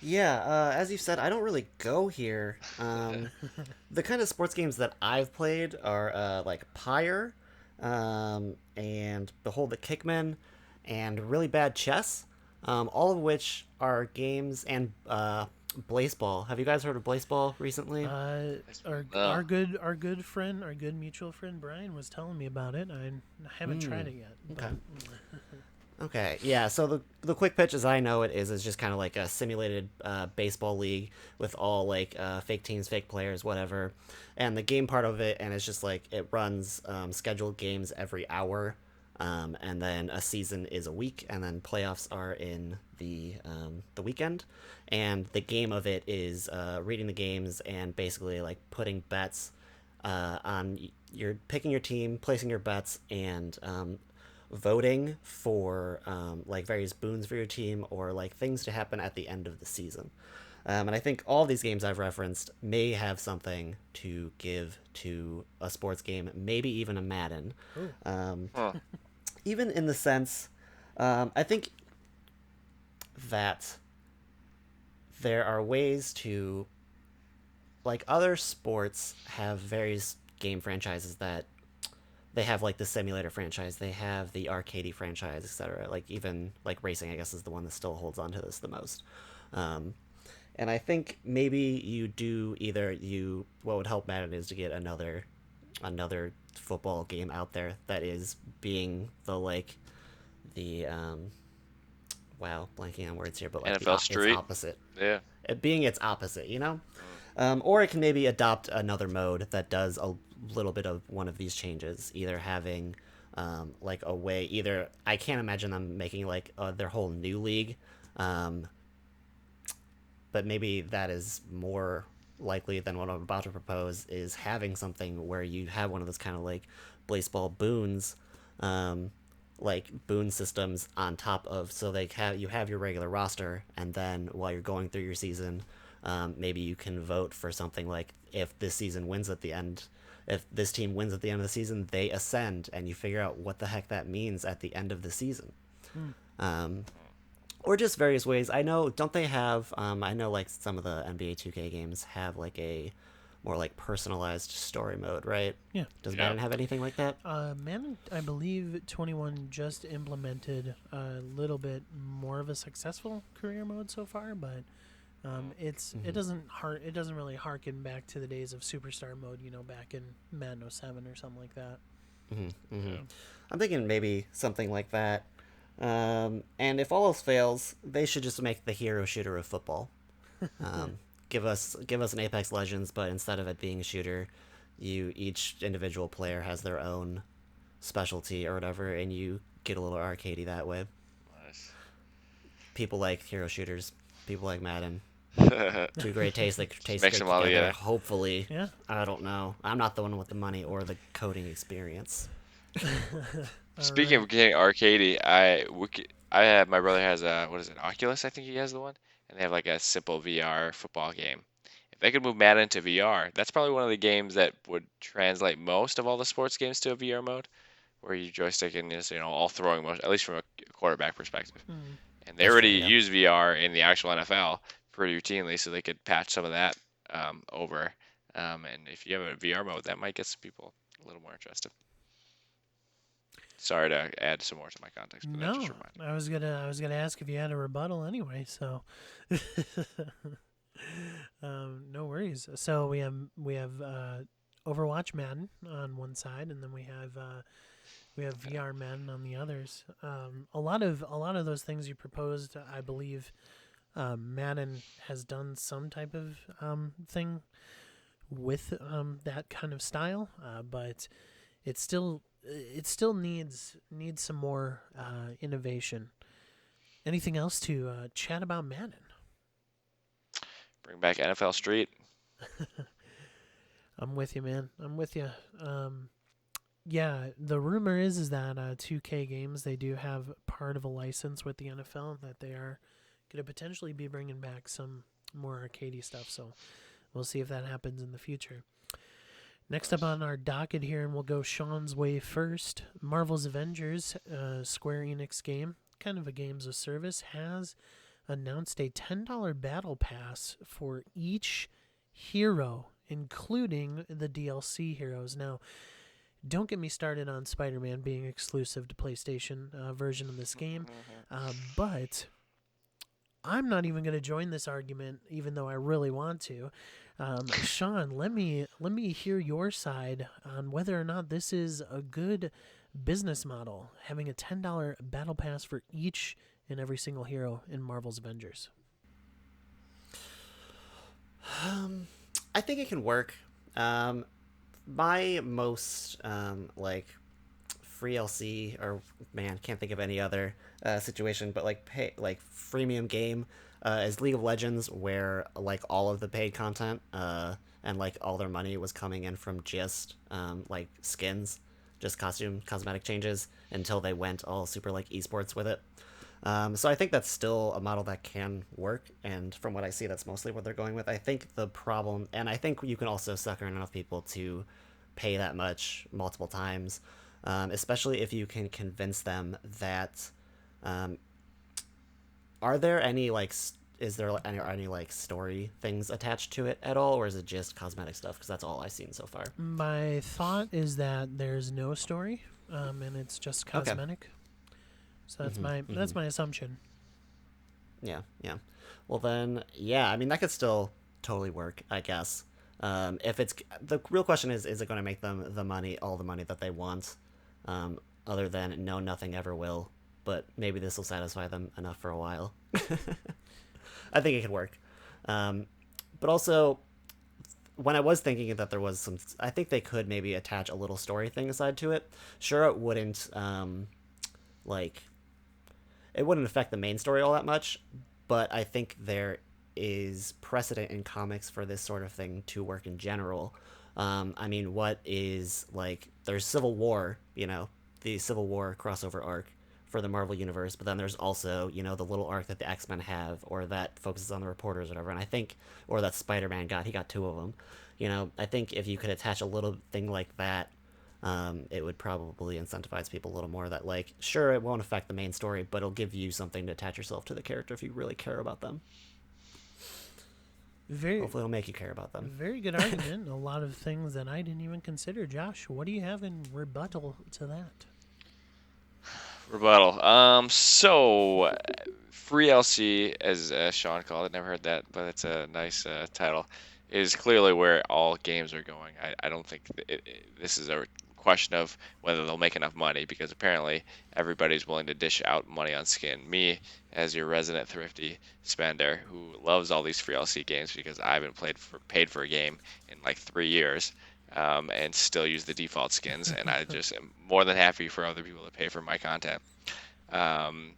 Yeah, as you said, I don't really go here. The kind of sports games that I've played are like Pyre, and Behold the Kickman, and Really Bad Chess, all of which are games, and Blaseball. Have you guys heard of Blaseball recently?
Our good friend, our good mutual friend Brian was telling me about it. I haven't tried it yet.
Okay.
But
Okay, yeah. So the quick pitch, as I know it, is just kind of like a simulated baseball league with all like fake teams, fake players, whatever. And the game part of it, and it's just like it runs scheduled games every hour. and then a season is a week, and then playoffs are in the weekend. And the game of it is reading the games and basically like putting bets on you're picking your team, placing your bets, and voting for like various boons for your team or like things to happen at the end of the season. And I think all these games I've referenced may have something to give to a sports game, maybe even a Madden.
Huh.
Even in the sense, I think that there are ways to, like, other sports have various game franchises that they have, like the simulator franchise, they have the arcadey franchise, etc. Like even like racing, I guess, is the one that still holds on to this the most. Um, and I think maybe you do either you what would help Madden is to get another football game out there that is being the like the wow, blanking on words here, but like
NFL
its
Street.
opposite,
Yeah.
being its opposite, you know.
Mm.
Or it can maybe adopt another mode that does a little bit of one of these changes, either having like a way. Either I can't imagine them making like their whole new league, um, but maybe that is more likely than what I'm about to propose. Is having something where you have one of those kind of like baseball boons, um, like boon systems on top of, so they have you have your regular roster, and then while you're going through your season, maybe you can vote for something like if this season wins at the end, if this team wins at the end of the season, they ascend, and you figure out what the heck that means at the end of the season.
Hmm.
Um, or just various ways. I know, don't they have? I know like some of the NBA 2K games have like a more like personalized story mode, right?
Yeah.
Does
Yeah.
Madden have anything like that?
Man, I believe 21 just implemented a little bit more of a successful career mode so far, but it doesn't really harken back to the days of superstar mode, back in Madden '07 or something like that.
Mm-hmm, mm-hmm.
Yeah.
I'm thinking maybe something like that. And if all else fails, they should just make the hero shooter of football. Give us an Apex Legends, but instead of it being a shooter, each individual player has their own specialty or whatever, and you get a little arcadey that way.
Nice.
People like hero shooters. People like Madden. Two great tastes that
Just
taste
mix
great
them all
together.
together.
Hopefully,
Yeah.
I don't know. I'm not the one with the money or the coding experience.
All
Speaking
right.
of getting arcadey, I have my brother has a what is it, Oculus? I think he has the one, and they have like a simple VR football game. If they could move Madden to VR, that's probably one of the games that would translate most of all the sports games to a VR mode, where your joystick and is all throwing motion, at least from a quarterback perspective.
Hmm.
And they
That's
already
true. Yeah.
use VR in the actual NFL pretty routinely, so they could patch some of that over. And if you have a VR mode, that might get some people a little more interested. Sorry to add some more to my context, but that just
No,
reminded me.
I was gonna ask if you had a rebuttal anyway. So, no worries. So we have Overwatch Madden on one side, and then we have VR Madden on the others. A lot of those things you proposed, I believe, Madden has done some type of thing with that kind of style, but it still needs some more innovation. Anything else to chat about Madden?
Bring back NFL Street.
I'm with you, man. I'm with you. Yeah, the rumor is that 2K games, they do have part of a license with the NFL that they are going to potentially be bringing back some more arcadey stuff. So we'll see if that happens in the future. Next up on our docket here, and we'll go Sean's way first. Marvel's Avengers, Square Enix game, kind of a games of service, has announced a $10 battle pass for each hero, including the DLC heroes. Now, don't get me started on Spider-Man being exclusive to PlayStation version of this game, but I'm not even going to join this argument, even though I really want to. Sean, let me hear your side on whether or not this is a good business model, having a $10 battle pass for each and every single hero in Marvel's Avengers.
I think it can work. My most like free LC, or man, can't think of any other situation, but like freemium game is League of Legends, where like all of the paid content and like all their money was coming in from just like skins, just cosmetic changes until they went all super like esports with it. So I think that's still a model that can work, and from what I see, that's mostly what they're going with. I think the problem, and I think you can also sucker in enough people to pay that much multiple times, especially if you can convince them that. Um, are there any like is there any like story things attached to it at all, or is it just cosmetic stuff? Because that's all I've seen so far.
My thought is that there's no story, and it's just
Okay.
cosmetic. So
Mm-hmm, mm-hmm.
that's my assumption.
Yeah, yeah. Well then, yeah. I mean, that could still totally work, I guess. If it's the real question is it going to make them all the money that they want? Um, Other than no, nothing ever will. But maybe this will satisfy them enough for a while. I think it could work. Um, but also, when I was thinking that there was some, I think they could maybe attach a little story thing aside to it. Sure, it wouldn't like it wouldn't affect the main story all that much, but I think there is precedent in comics for this sort of thing to work in general. I mean, what is like there's Civil War, the Civil War crossover arc for the Marvel universe, but then there's also the little arc that the X-Men have, or that focuses on the reporters, or whatever. And I think, or that Spider-Man got, he got two of them. I think if you could attach a little thing like that, it would probably incentivize people a little more. That like, sure, it won't affect the main story, but it'll give you something to attach yourself to the character if you really care about them.
Very,
Hopefully, it'll make you care about them.
very good argument. A lot of things that I didn't even consider. Josh, what do you have in rebuttal to that?
Rebuttal. Free LC, as Sean called it, never heard that, but it's a nice title, is clearly where all games are going. I don't think this is a question of whether they'll make enough money, because apparently everybody's willing to dish out money on skin. Me, as your resident thrifty spender who loves all these free LC games because I haven't paid for a game in like 3 years, and still use the default skins, and I just am more than happy for other people to pay for my content.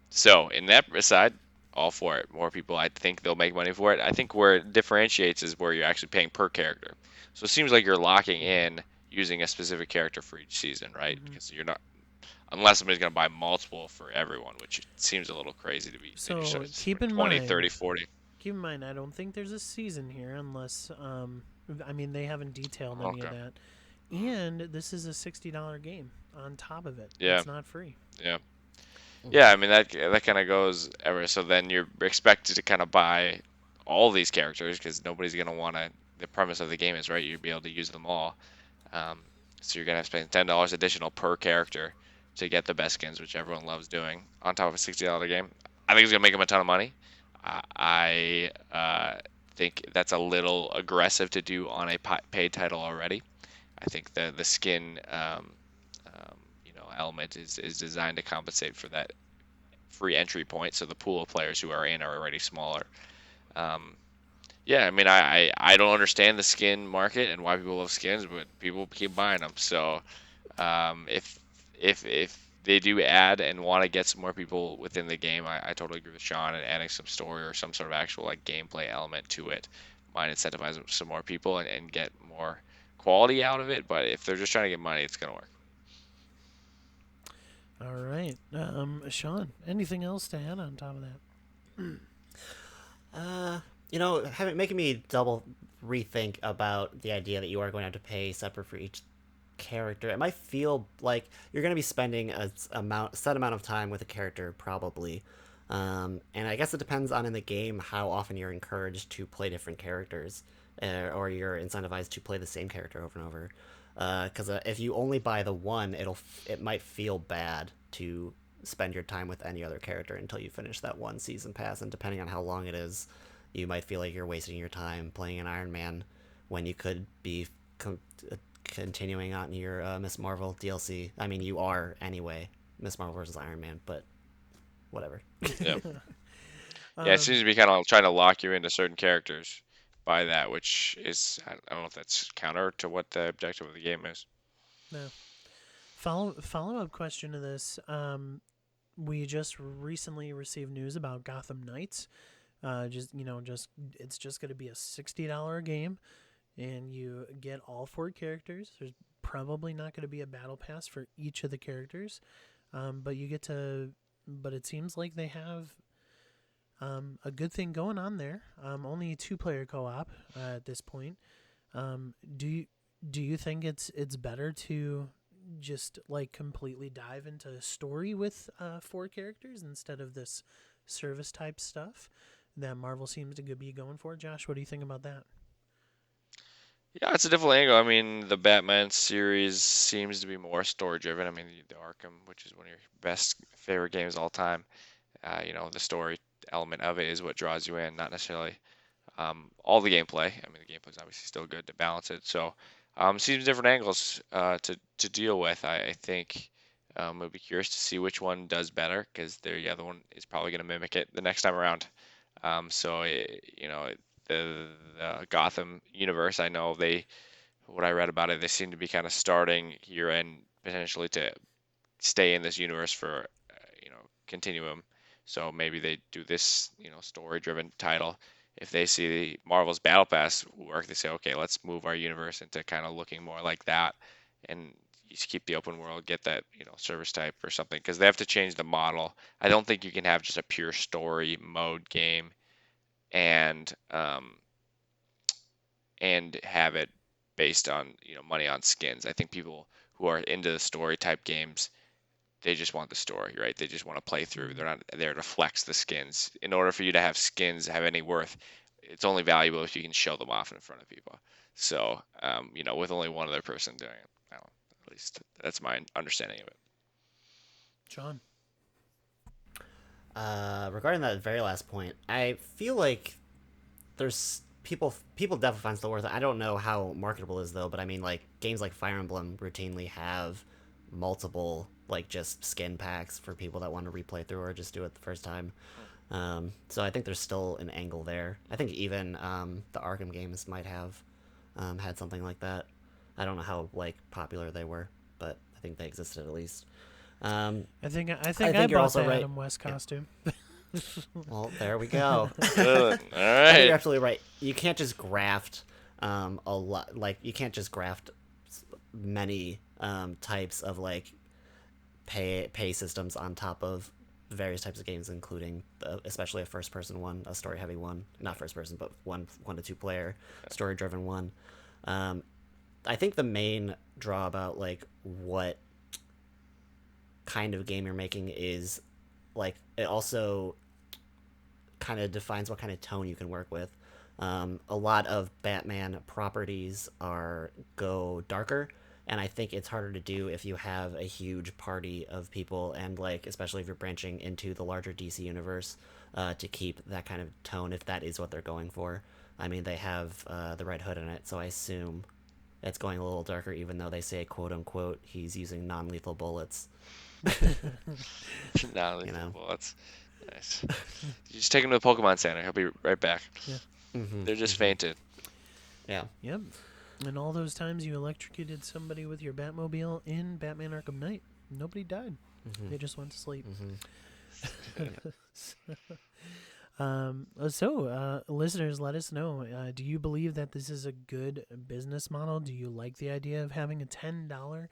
So in that aside, all for it. More people, I think they'll make money for it. I think where it differentiates is where you're actually paying per character. So it seems like you're locking in using a specific character for each season, right?
Mm-hmm.
Because you're not, unless somebody's going to buy multiple for everyone, which seems a little crazy to be. So
So
it's
keep in
20,
mind,
30, 40.
keep in mind, I don't think there's a season here unless, I mean, they haven't detailed any of
Okay.
that. And this is a $60 game on top of it.
Yeah.
It's not free.
Yeah. Yeah, I mean that kind of goes ever. So then you're expected to kind of buy all these characters because nobody's gonna want to. The premise of the game is right. You'd be able to use them all. Um, so you're gonna have to spend $10 additional per character to get the best skins, which everyone loves doing, on top of a $60 game. I think it's gonna make them a ton of money. I think that's a little aggressive to do on a paid title already. I think the skin element is designed to compensate for that free entry point, so the pool of players who are in are already smaller. Um, yeah, I mean, I don't understand the skin market and why people love skins, but people keep buying them. So if they do add and want to get some more people within the game, I totally agree with Sean, and adding some story or some sort of actual like gameplay element to it might incentivize some more people and get more quality out of it. But if they're just trying to get money, it's gonna work.
All right. Sean, anything else to add on top of that?
Uh, making me double rethink about the idea that you are going to have to pay separate for each character. It might feel like you're going to be spending set amount of time with a character, probably. And I guess it depends on in the game how often you're encouraged to play different characters, or you're incentivized to play the same character over and over. Because if you only buy the one, it might feel bad to spend your time with any other character until you finish that one season pass, and depending on how long it is, you might feel like you're wasting your time playing an Iron Man when you could be continuing on your Miss Marvel DLC. I mean, you are anyway, Miss Marvel versus Iron Man, but whatever.
Yeah. Yeah, it seems to be kind of trying to lock you into certain characters by that, which is, I don't know if that's counter to what the objective of the game is.
No. Follow up question to this. We just recently received news about Gotham Knights. Just it's just going to be a $60 game, and you get all four characters. There's probably not going to be a battle pass for each of the characters, but you get to. But it seems like they have a good thing going on there. Only 2-player co-op at this point. Do you think it's better to just like completely dive into story with 4 characters instead of this service type stuff that Marvel seems to be going for? Josh, what do you think about that?
Yeah, it's a different angle. I mean, the Batman series seems to be more story driven. I mean, the Arkham, which is one of your best favorite games of all time, the story element of it is what draws you in, not necessarily all the gameplay. I mean, the gameplay is obviously still good to balance it. So, seems different angles to deal with. I think I'll be curious to see which one does better because the other one is probably going to mimic it the next time around. The Gotham universe, I know what I read about it, they seem to be kind of starting here and potentially to stay in this universe for, continuum. So maybe they do this, story-driven title. If they see the Marvel's Battle Pass work, they say, okay, let's move our universe into kind of looking more like that, and you just keep the open world, get that, service type or something, because they have to change the model. I don't think you can have just a pure story mode game and have it based on money on skins. I think people who are into the story type games, they just want the story, right? They just want to play through. They're not there to flex the skins. In order for you to have skins have any worth, it's only valuable if you can show them off in front of people. So, with only one other person doing it, at least that's my understanding of it.
John.
Regarding that very last point, I feel like there's people definitely find still worth it. I don't know how marketable it is though, but I mean like games like Fire Emblem routinely have multiple like just skin packs for people that want to replay through or just do it the first time. So I think there's still an angle there. I think even the Arkham games might have had something like that. I don't know how like popular they were, but I think they existed at least.
I
you're
bought
also
the
right.
Adam West costume.
Well, there we go.
Good. All
I think you're
right.
absolutely right. You can't just graft a lot. Like you can't just graft many types of like pay systems on top of various types of games, including especially a first person one, a story heavy one, not first person, but one to 2-player story driven one. I think the main draw about like what kind of game you're making is like it also kind of defines what kind of tone you can work with. A lot of Batman properties go darker, and I think it's harder to do if you have a huge party of people, and like especially if you're branching into the larger DC universe, to keep that kind of tone if that is what they're going for. I mean, they have the Red Hood in it, so I assume it's going a little darker, even though they say quote unquote he's using non-lethal bullets.
Non-lethal bullets. Nice. You just take him to the Pokemon Center. He'll be right back.
Yeah.
They're just fainted.
Yeah.
Yep. And all those times you electrocuted somebody with your Batmobile in Batman Arkham Knight, nobody died. They just went to sleep. Listeners, let us know. Do you believe that this is a good business model? Do you like the idea of having a $10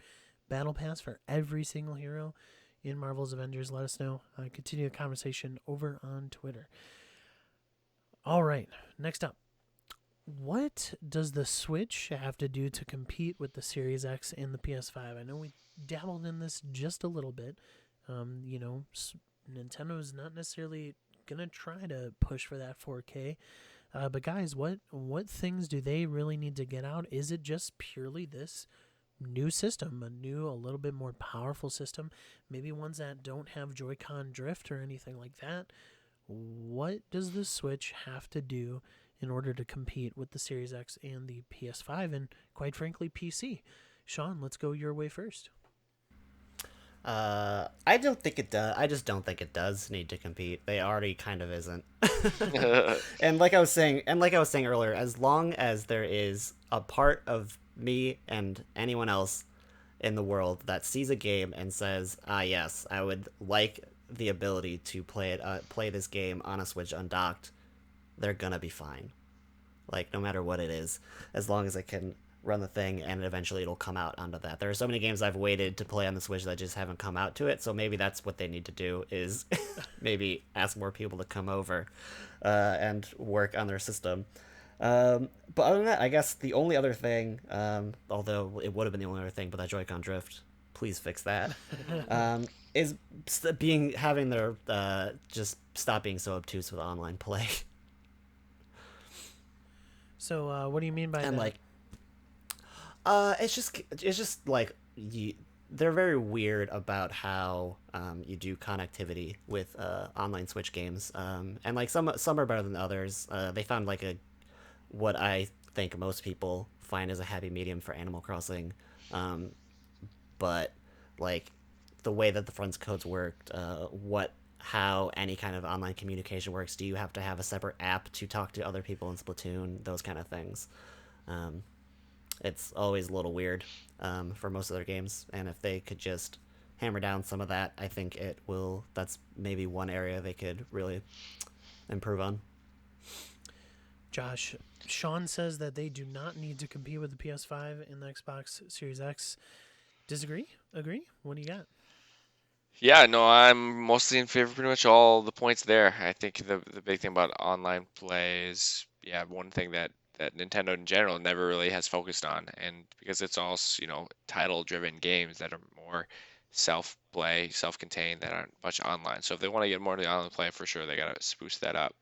battle pass for every single hero in Marvel's Avengers? Let us know. Continue the conversation over on Twitter. All right, next up. What does the Switch have to do to compete with the Series X and the PS5? I know we dabbled in this just a little bit. Nintendo is not necessarily going to try to push for that 4K. But guys, what things do they really need to get out? Is it just purely this new system, a little bit more powerful system? Maybe ones that don't have Joy-Con drift or anything like that? What does the Switch have to do in order to compete with the Series X and the PS5 and, quite frankly, PC? Sean, let's go your way first.
I don't think it does. I just don't think it does need to compete. They already kind of isn't. And like I was saying earlier, as long as there is a part of me and anyone else in the world that sees a game and says, "Ah, yes, I would like the ability to play this game on a Switch undocked," they're gonna be fine. Like no matter what it is, as long as it can run the thing and eventually it'll come out onto that. There are so many games I've waited to play on the Switch that just haven't come out to it, so maybe that's what they need to do is maybe ask more people to come over and work on their system. But other than that, I guess the only other thing, although it would have been the only other thing, but that Joy-Con drift, please fix that. Is being having their just stop being so obtuse with online play.
So, what do you mean by
And
that?
like it's just like they're very weird about how you do connectivity with online Switch games, and like some are better than others. They found like a what I think most people find as a happy medium for Animal Crossing, um, but like the way that the friends codes worked, what how any kind of online communication works. Do you have to have a separate app to talk to other people in Splatoon? Those kind of things. Um, it's always a little weird for most of their games, and if they could just hammer down some of that, I think it will. That's maybe one area they could really improve on.
Josh, Sean says that they do not need to compete with the PS5 and the Xbox Series X. Disagree? Agree? What do you got?
Yeah, no, I'm mostly in favor of pretty much all the points there. I think the big thing about online play is, yeah, one thing that Nintendo in general never really has focused on, and because it's all, title-driven games that are more self-play, self-contained, that aren't much online. So if they want to get more to the online play, for sure, they gotta spruce that up.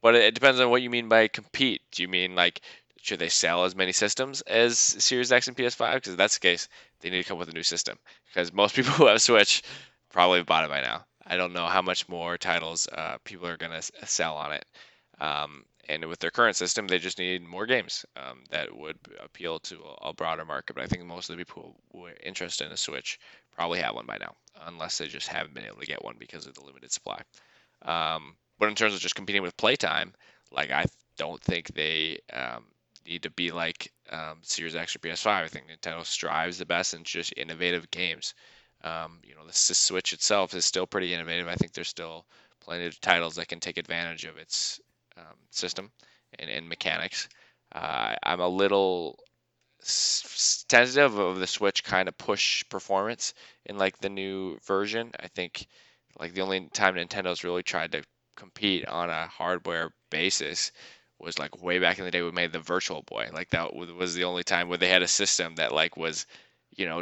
But it depends on what you mean by compete. Do you mean like should they sell as many systems as Series X and PS5? Because if that's the case, they need to come with a new system because most people who have Switch probably have bought it by now. I don't know how much more titles people are going to sell on it. And with their current system, they just need more games that would appeal to a broader market. But I think most of the people who are interested in a Switch probably have one by now, unless they just haven't been able to get one because of the limited supply. But in terms of just competing with playtime, like I don't think they need to be like Series X or PS5. I think Nintendo strives the best in just innovative games. The Switch itself is still pretty innovative. I think there's still plenty of titles that can take advantage of its system and mechanics. I'm a little tentative of the Switch kind of push performance in like the new version. I think like the only time Nintendo's really tried to compete on a hardware basis was like way back in the day we made the Virtual Boy. Like that was the only time where they had a system that like was,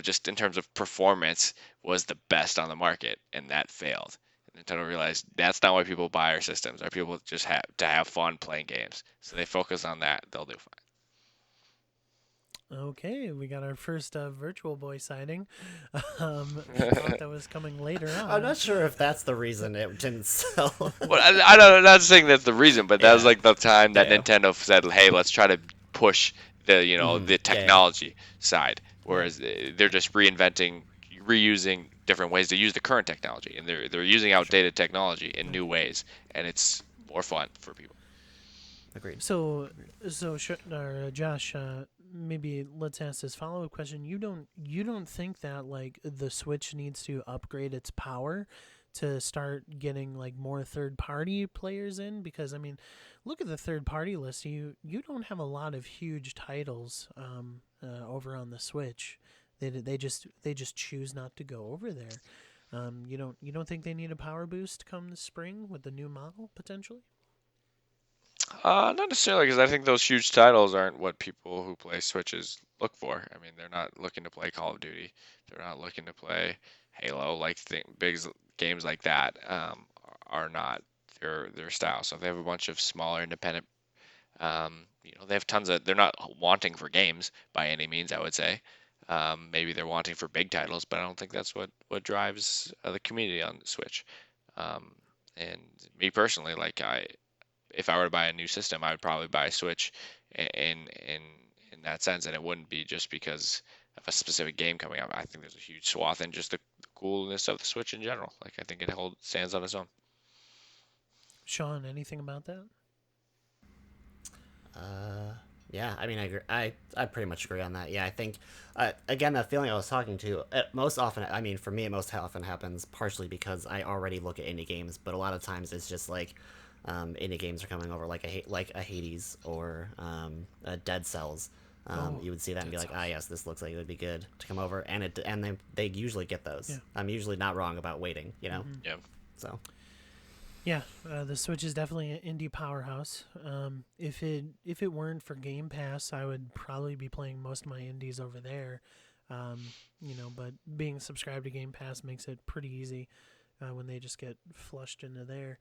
just in terms of performance was the best on the market, and that failed. And Nintendo realized that's not why people buy our systems. Our people just have to have fun playing games. So they focus on that, they'll do fine.
Okay, we got our first Virtual Boy sighting. Thought that was coming later
I'm
on.
not sure if that's the reason it didn't sell.
Well, I don't, I'm not saying that's the reason, but that was
Yeah,
like the time that
yeah,
Nintendo said, "Hey, let's try to push the
yeah, yeah.
technology side."
Yeah.
Whereas they're just reinventing, reusing different ways to use the current technology, and they're using
Sure.
outdated technology in
Yeah.
new ways, and it's more fun for people.
Agreed.
So, Josh, maybe let's ask this follow up question. You don't think that like the Switch needs to upgrade its power to start getting like more third party players in? Because I mean, look at the third party list. You don't have a lot of huge titles over on the Switch. They just choose not to go over there. You don't think they need a power boost come the spring with the new model potentially?
Not necessarily, because I think those huge titles aren't what people who play Switches look for. I mean, they're not looking to play Call of Duty. They're not looking to play Halo. Like big games like that are not their style. So if they have a bunch of smaller independent, they have tons of. They're not wanting for games by any means, I would say. Maybe they're wanting for big titles, but I don't think that's what drives the community on Switch. Um, and me personally, like if I were to buy a new system, I would probably buy a Switch in that sense, and it wouldn't be just because of a specific game coming out. I think there's a huge swath in just the coolness of the Switch in general. Like I think it stands on its own.
Sean, anything about that?
Yeah, I mean, I agree. I pretty much agree on that. Yeah, I think, again, that feeling I was talking to, most often, I mean, for me, it most often happens partially because I already look at indie games, but a lot of times it's just like, indie games are coming over, like a Hades or a Dead Cells.
Oh,
You would see that and
Dead
be like, ah,
Cells.
yes, this looks like it would be good to come over, and they usually get those.
Yeah.
I'm usually not wrong about waiting, you know.
Hmm.
Yeah.
So
Yeah, the Switch is definitely an indie powerhouse. If it weren't for Game Pass, I would probably be playing most of my indies over there. But being subscribed to Game Pass makes it pretty easy when they just get flushed into there.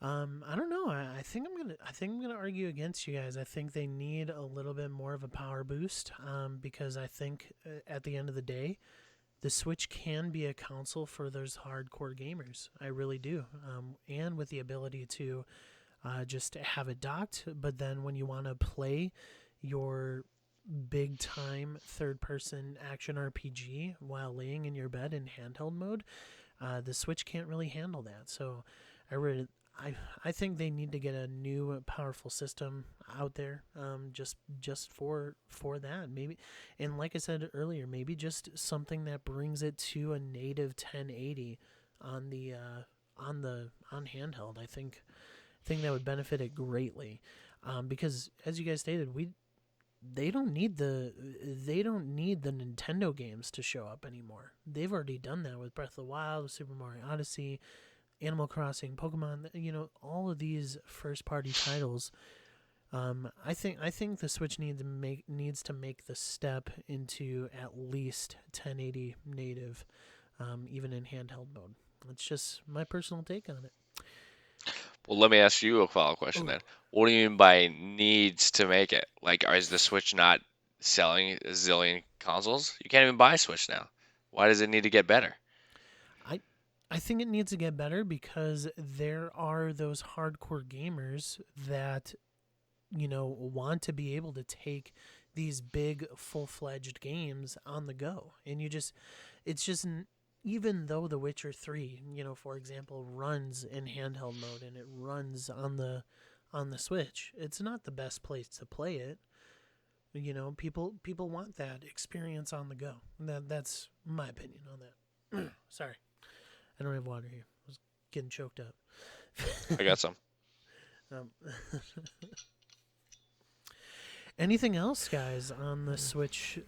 I don't know. I think I'm gonna argue against you guys. I think they need a little bit more of a power boost. Because I think at the end of the day, the Switch can be a console for those hardcore gamers. I really do. And with the ability to just have it docked, but then when you want to play your big time third person action RPG while laying in your bed in handheld mode, the Switch can't really handle that. So I really. I think they need to get a new powerful system out there, just for that maybe, and like I said earlier, maybe just something that brings it to a native 1080 on on handheld. I think that would benefit it greatly, because as you guys stated, they don't need the Nintendo games to show up anymore. They've already done that with Breath of the Wild, Super Mario Odyssey, Animal Crossing, Pokemon. All of these first party titles. I think the Switch needs to make the step into at least 1080 native, even in handheld mode. It's just my personal take on it.
Well, let me ask you a follow-up question
Oh,
then. What do you mean by needs to make it? Like, is the Switch not selling a zillion consoles? You can't even buy a Switch now. Why does it need to get better?
I I think it needs to get better because there are those hardcore gamers that want to be able to take these big full-fledged games on the go, and it's just even though The Witcher 3, for example, runs in handheld mode and it runs on the Switch, it's not the best place to play it. People want that experience on the go. That's my opinion on that. Sorry, I don't have water here. I was getting choked up.
I got some.
um, Anything else, guys, on the Switch,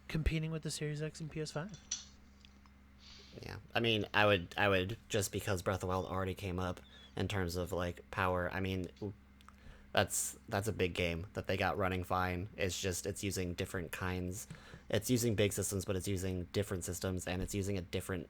competing with the Series X and PS5?
yeah, I mean, I would just because Breath of the Wild already came up in terms of like power. I mean, that's a big game that they got running fine. It's just it's using different kinds. It's using big systems, but it's using different systems, and it's using a different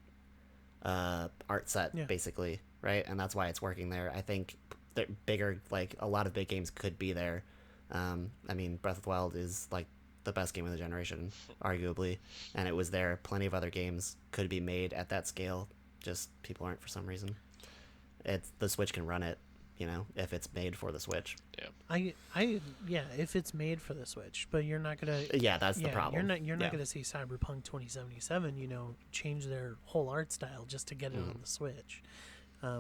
art set
Yeah.
basically, right? And that's why it's working there. I think that bigger, like a lot of big games could be there. I mean, Breath of the Wild is like the best game of the generation, arguably, and it was there. Plenty of other games could be made at that scale. Just people aren't for some reason. It's the Switch can run it, if it's made for the Switch.
Yeah.
Yeah, if it's made for the Switch, but you're not gonna.
Yeah, that's the
Yeah,
problem.
you're not
Yeah.
gonna see Cyberpunk 2077, change their whole art style just to get it on the Switch,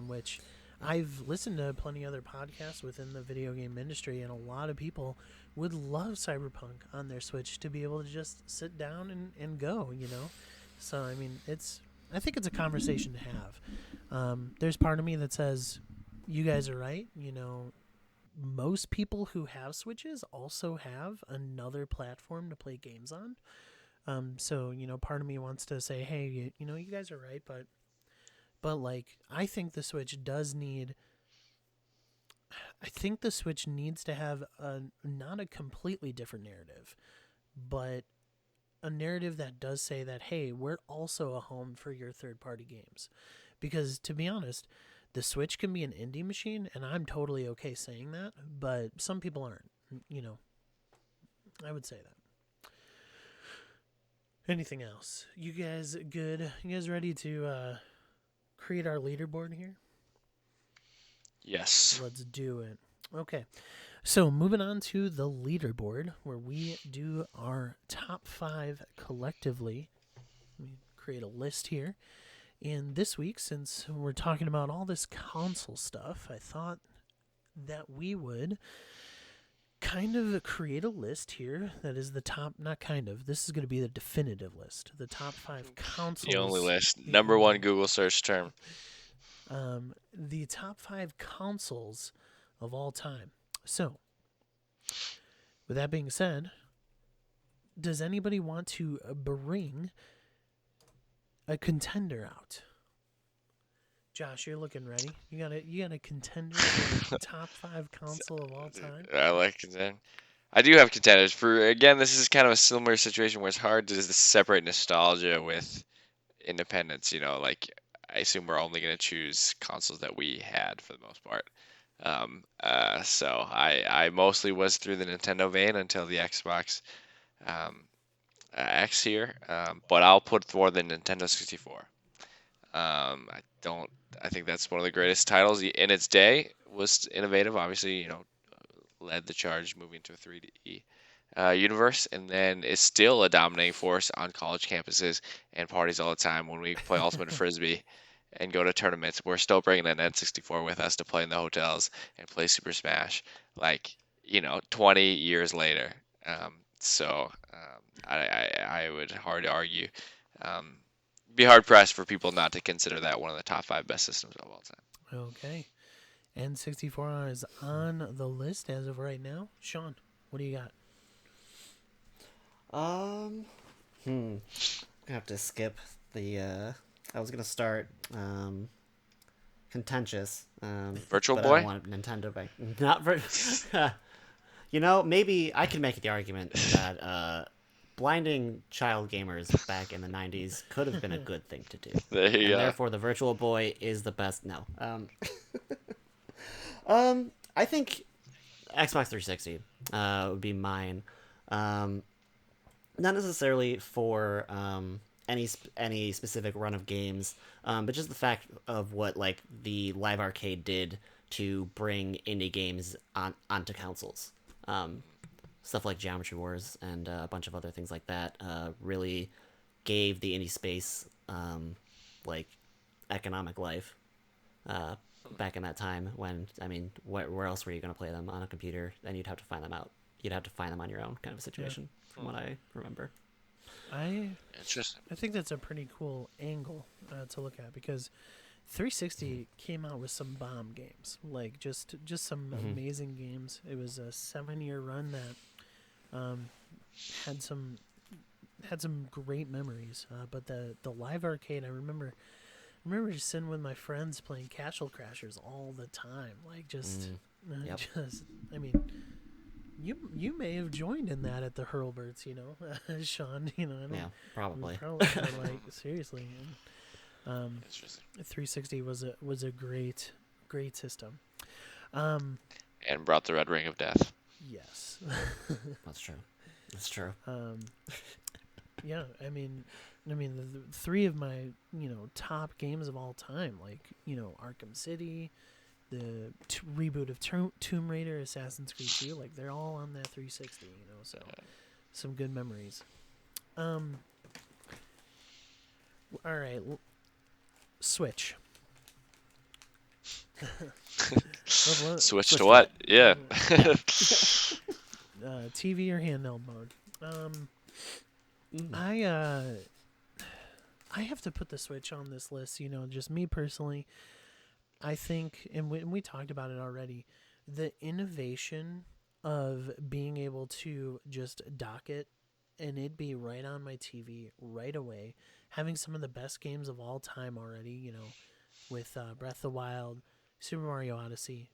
which I've listened to plenty other podcasts within the video game industry, and a lot of people would love Cyberpunk on their Switch to be able to just sit down and go. So I mean, I think it's a conversation to have. There's part of me that says, you guys are right. Most people who have Switches also have another platform to play games on. So part of me wants to say, hey, you guys are right, but like, I think the Switch needs to have not a completely different narrative, but a narrative that does say that, hey, we're also a home for your third party games. Because to be honest, the Switch can be an indie machine, and I'm totally okay saying that, but some people aren't. You know, I would say that. Anything else? You guys good? You guys ready to create our leaderboard here?
Yes.
Let's do it. Okay. So moving on to the leaderboard, where we do our top 5 collectively. Let me create a list here. And this week, since we're talking about all this console stuff, I thought that we would kind of create a list here that is the top, not kind of, this is going to be the definitive list. The top 5
The only
consoles,
list.
the
Number one
only,
Google search term.
the top 5 consoles of all time. So, with that being said, does anybody want to bring a contender out? Josh, you're looking ready. You got a contender for the top 5 console of all time?
I like contend. I do have contenders. For again, this is kind of a similar situation where it's hard to separate nostalgia with independence. Like I assume we're only going to choose consoles that we had for the most part. So I mostly was through the Nintendo vein until the Xbox um, X here. But I'll put forward the Nintendo 64. I don't. I think that's one of the greatest titles in its day. Was innovative, obviously. Led the charge moving to a 3D universe, and then is still a dominating force on college campuses and parties all the time. When we play Ultimate Frisbee and go to tournaments, we're still bringing an N64 with us to play in the hotels and play Super Smash. Like 20 years later. I would hard argue. Um, be hard pressed for people not to consider that one of the top 5 best systems of all time.
Okay. N64 is on the list as of right now. Sean, what do you got?
I'm gonna have to skip the. I was gonna start contentious.
Virtual
but
Boy?
I don't want Nintendo back. Not maybe I could make the argument that blinding child gamers back in the 90s could have been a good thing to do.
There you
And
go.
therefore the Virtual Boy is the best. No. I think Xbox 360 would be mine. Not necessarily for any specific run of games, but just the fact of what like the Live Arcade did to bring indie games onto consoles. Stuff like Geometry Wars and a bunch of other things like that really gave the indie space like economic life back in that time when where else were you going to play them on a computer? Then you'd have to find them out. You'd have to find them on your own kind of a situation, from what I remember.
I
Interesting.
think that's a pretty cool angle to look at because 360 came out with some bomb games, like just some amazing games. It was a 7-year run that had some great memories. But the live arcade, I remember just sitting with my friends playing Castle Crashers all the time, like just
Yep.
just. I mean, you may have joined in that at the Hurlberts, Sean. I don't.
Yeah, probably.
Probably, but, like seriously.
Interesting.
360 was a great system.
And brought the Red Ring of Death.
Yes.
That's true. That's true.
Yeah, I mean, the 3 of my top games of all time, like Arkham City, the reboot of Tomb Raider, Assassin's Creed 2, like they're all on that 360. So some good memories. All right, Switch.
Switch to what? Yeah.
TV or handheld mode. I have to put the Switch on this list. Just me personally. I think, and we talked about it already, the innovation of being able to just dock it and it'd be right on my TV right away. Having some of the best games of all time already, with Breath of the Wild, Super Mario Odyssey,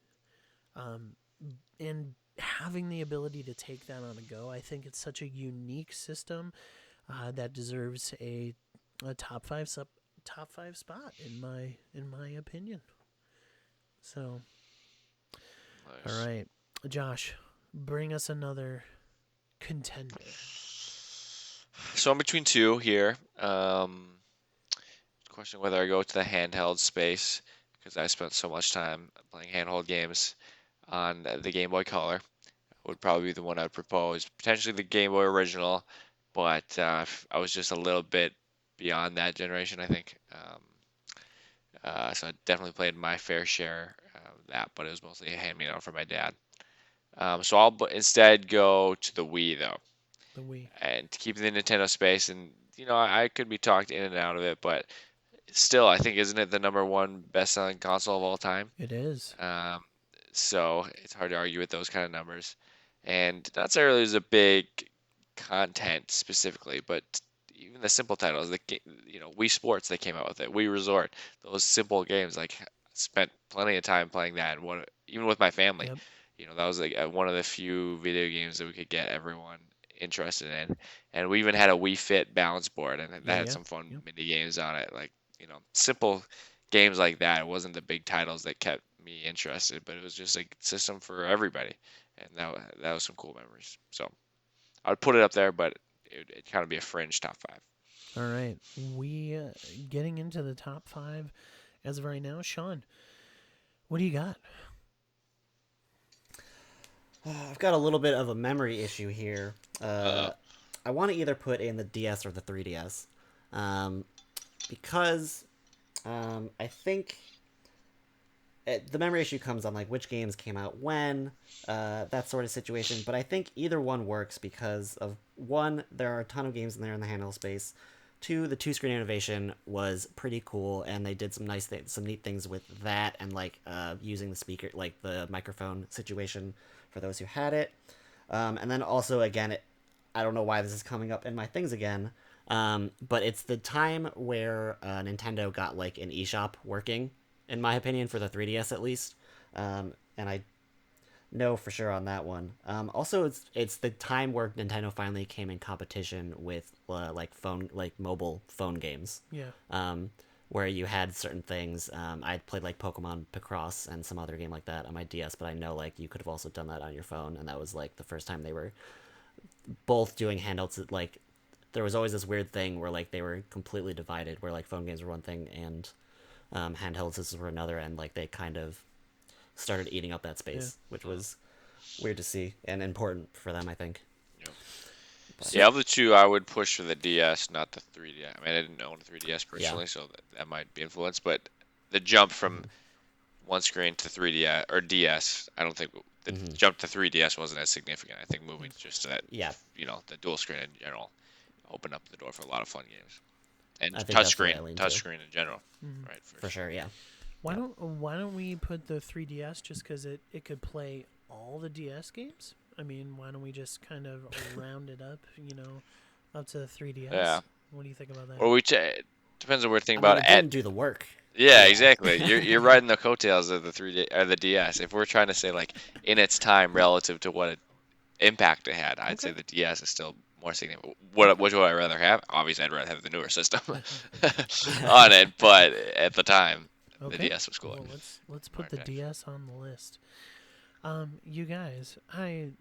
and having the ability to take that on a go. I think it's such a unique system that deserves a top five spot in my opinion. So,
Nice.
all right, Josh, bring us another contender.
So I'm between 2 here. Question whether I go to the handheld space because I spent so much time playing handheld games on the Game Boy Color. Would probably be the one I'd propose. Potentially the Game Boy Original, but I was just a little bit beyond that generation, I think. So I definitely played my fair share of that, but it was mostly a hand-me-down from my dad. So I'll instead go to the Wii though,
The Wii.
and to keep the Nintendo space. And I could be talked in and out of it, but still, I think isn't it the number one best-selling console of all time?
It is.
Um, so it's hard to argue with those kind of numbers. And not necessarily there's a big content specifically, but even the simple titles, Wii Sports they came out with it, Wii Resort, those simple games, like spent plenty of time playing that. And even with my family,
Yep.
that was like one of the few video games that we could get everyone interested in. And we even had a Wii Fit balance board, and that
Yeah.
had
Yeah.
some fun
Yep.
mini games on it, like simple games like that. It wasn't the big titles that kept me interested, but it was just a system for everybody, and that was some cool memories. So I'd put it up there, but it'd kind of be a fringe top five.
All right. We getting into the top 5 as of right now. Sean, what do you got?
I've got a little bit of a memory issue here.
Uh,
I want to either put in the DS or the 3DS, because I think the memory issue comes on like which games came out when, that sort of situation. But I think either one works because of one, there are a ton of games in there in the handheld space. Two, the two-screen innovation was pretty cool, and they did some nice things, some neat things with that, and like using the speaker, like the microphone situation for those who had it. And then also, again, I don't know why this is coming up in my things again, but it's the time where Nintendo got like an eShop working, in my opinion, for the 3DS at least. And I know for sure on that one. Also, it's the time where Nintendo finally came in competition with like mobile phone games.
Yeah.
Where you had certain things. I played like Pokemon Picross and some other game like that on my DS, but I know like you could have also done that on your phone, and that was like the first time they were both doing handhelds. Like there was always this weird thing where like they were completely divided, where like phone games were one thing and handhelds were another, and like they kind of started eating up that space, which was weird to see and important for them, I think.
yeah, of the two, I would push for the DS, not the 3DS. I mean, I didn't own a 3DS personally, so that might be influenced. But the jump from one screen to 3DS or DS, I don't think the jump to 3DS wasn't as significant. I think moving just to that, the dual screen in general, opened up the door for a lot of fun games and
I think that's what I
touchscreen,
lean to.
touchscreen in general, right?
For sure, yeah.
Why don't we put the 3DS just because it could play all the DS games? I mean, why don't we just kind of round it up, up to the 3DS?
Yeah.
What do you think about that?
Or depends on what we're thinking
I mean,
about.
it didn't do the work.
Yeah, exactly. You're riding the coattails of the 3D or the DS. If we're trying to say like in its time relative to what impact it had, I'd say the DS is still more significant. Which would I rather have? Obviously, I'd rather have the newer system on it, but at the time, the DS was cooler.
Well, let's put the DS on the list. You guys, I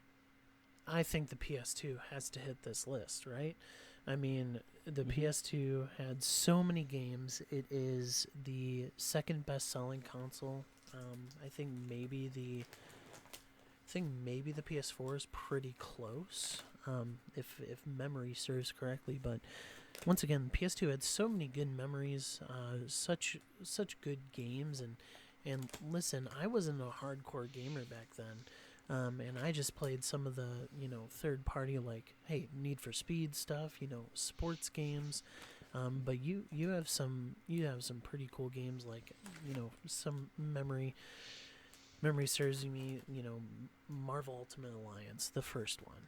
think the PS2 has to hit this list, right? I mean, the PS2 had so many games. It is the second best-selling console. I think maybe the PS4 is pretty close, if memory serves correctly. But once again, PS2 had so many good memories, such good games, and listen, I wasn't a hardcore gamer back then. And I just played some of the, third party, like, hey, Need for Speed stuff, sports games. But you have some pretty cool games, like, some memory serves me, Marvel Ultimate Alliance, the first one.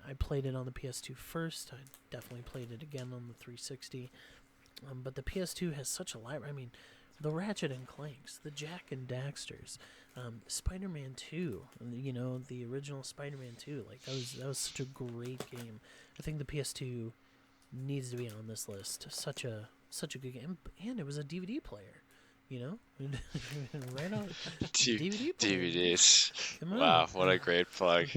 I played it on the PS2 first. I definitely played it again on the 360. But the PS2 has such a library. I mean, the Ratchet and Clanks, the Jack and Daxters, Spider-Man 2, the original Spider-Man 2, like that was such a great game. I think the PS2 needs to be on this list. Such a good game, and it was a DVD player, right on DVD player.
DVDs.
Come on.
Wow, what a great plug.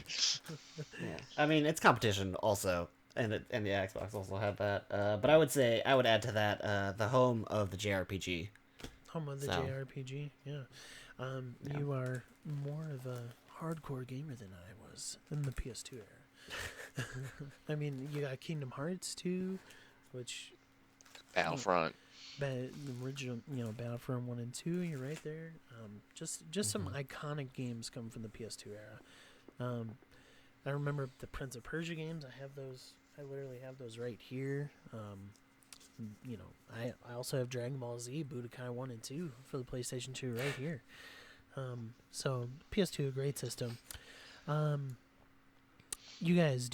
Yeah, I mean it's competition also, and the Xbox also had that. But I would add to that the home of the JRPG.
Home of the JRPG, yeah. You are more of a hardcore gamer than I was in the PS2 era. I mean, you got Kingdom Hearts 2, which...
Battlefront.
The original, Battlefront 1 and 2, you're right there. Just some iconic games come from the PS2 era. I remember the Prince of Persia games. I have those. I literally have those right here. I also have Dragon Ball Z, Budokai 1 and 2 for the PlayStation 2 right here. So PS2, a great system. You guys,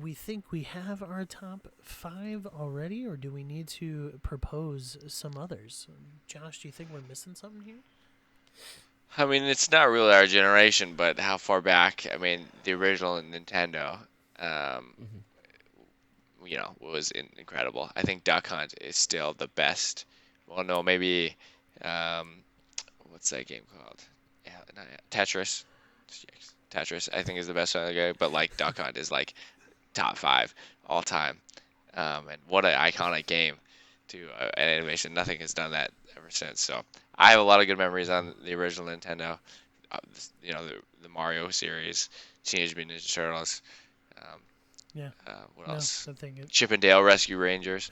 we think we have our top 5 already, or do we need to propose some others? Josh, do you think we're missing something here?
I mean, it's not really our generation, but how far back? I mean, the original Nintendo, was incredible. I think Duck Hunt is still the best. Well, no, maybe, what's that game called? Yeah, not Tetris. Tetris, I think, is the best one of the game, but like Duck Hunt is like top 5 all time. And what an iconic game to an animation. Nothing has done that ever since. So I have a lot of good memories on the original Nintendo. The Mario series, Teenage Mutant Ninja Turtles.
Yeah.
What else?
The thing is,
Chip and Dale Rescue Rangers.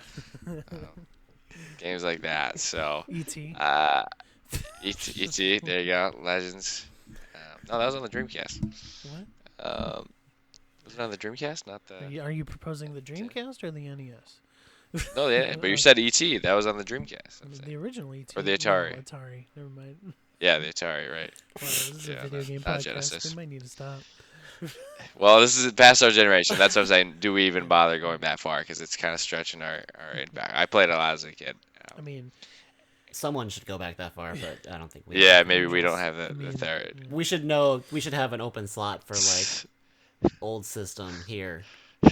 Games like that. So.
E.T.
E.T. There you go. Legends. No, that was on the Dreamcast.
What?
Was it on the Dreamcast? Not the.
Are you proposing the Dreamcast or the NES?
No, but you said ET. That was on the Dreamcast.
The original ET.
Or the Atari.
No, Atari. Never mind.
Yeah, the Atari, right.
Wow, this is a video game
not
podcast.
Genesis.
We might need to stop.
Well, this is past our generation. That's what I'm saying. Do we even bother going that far? Because it's kind of stretching our back. I played it a lot as a kid.
I mean,
someone should go back that far, but I don't think we.
Yeah, maybe we don't have the third.
We should know. We should have an open slot for like old system here.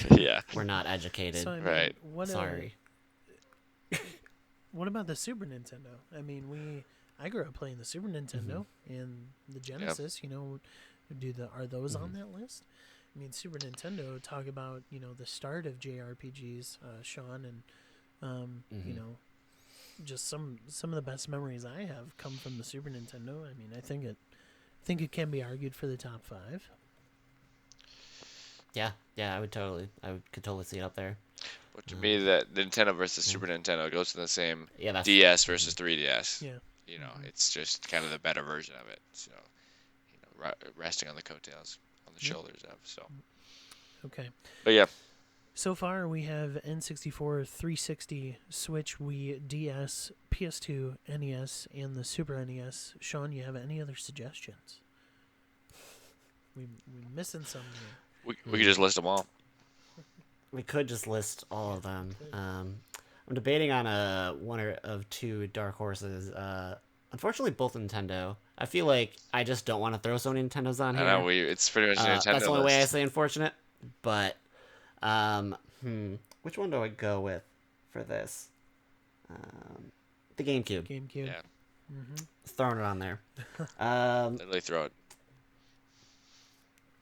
Yeah.
We're not educated.
so, I mean,
Right.
Sorry.
What about the Super Nintendo? I mean, I grew up playing the Super Nintendo and the Genesis.
Yep.
Are those on that list? I mean, Super Nintendo, talk about the start of JRPGs, Sean, and just some of the best memories I have come from the Super Nintendo. I mean, I think it can be argued for the top 5.
Yeah, I could totally see it up there.
But to me, that Nintendo versus Super Nintendo goes to the same
Yeah,
DS versus 3DS.
Yeah.
It's just kind of the better version of it. So, resting on the coattails, on the shoulders of. So.
Okay.
But yeah.
So far, we have N64, 360, Switch, Wii, DS, PS2, NES, and the Super NES. Sean, you have any other suggestions? We missing some here.
We could just list them all.
We could just list all of them. I'm debating on one of two dark horses. Unfortunately, both Nintendo. I feel like I just don't want to throw so many Nintendos on here.
I know it's pretty much a Nintendo.
That's the only way I
list.
say unfortunate. But which one do I go with for this? The GameCube.
Yeah.
Throwing it on there.
Literally throw it.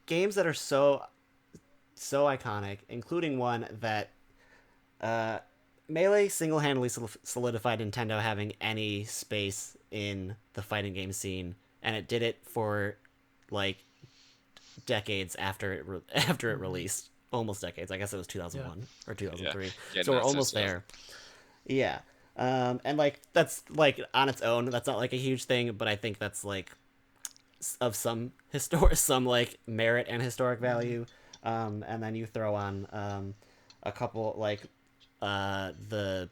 Games that are so iconic, including one that Melee single-handedly solidified Nintendo having any space in the fighting game scene, and it did it for like decades after it released. Almost decades. I guess it was 2001 or 2003.
Yeah,
so we're almost there. Yeah. And like that's like on its own, that's not like a huge thing, but I think that's like of some like merit and historic value. And then you throw on a couple like the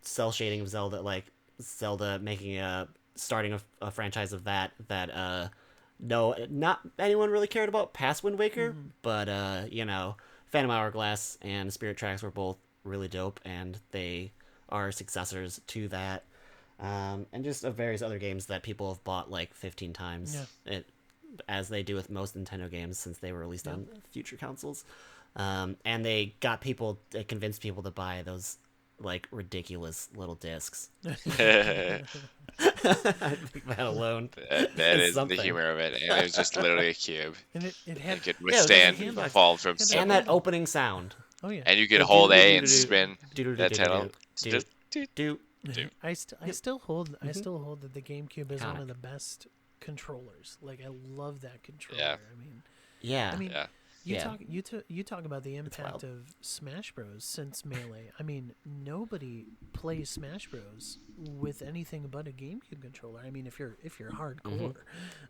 cell shading of Zelda, like Zelda making starting a franchise of that no, not anyone really cared about past Wind Waker, but Phantom Hourglass and Spirit Tracks were both really dope, and they are successors to that. And just of various other games that people have bought like 15 times, as they do with most Nintendo games since they were released on future consoles. And they convinced people to buy those like ridiculous little discs. I think that alone.
That is
something.
the humor of it, and it was just literally a cube.
And it
could withstand fall from
and
seven.
that opening sound.
Oh yeah.
And you could hold A and spin that title.
I still hold that the GameCube is one of the best controllers. Like I love that controller.
Yeah.
I mean,
Yeah.
I mean,
Yeah,
You talk about the
wild.
impact of Smash Bros. Since Melee. I mean, nobody plays Smash Bros. With anything but a GameCube controller. I mean, if you're
Mm-hmm.
hardcore,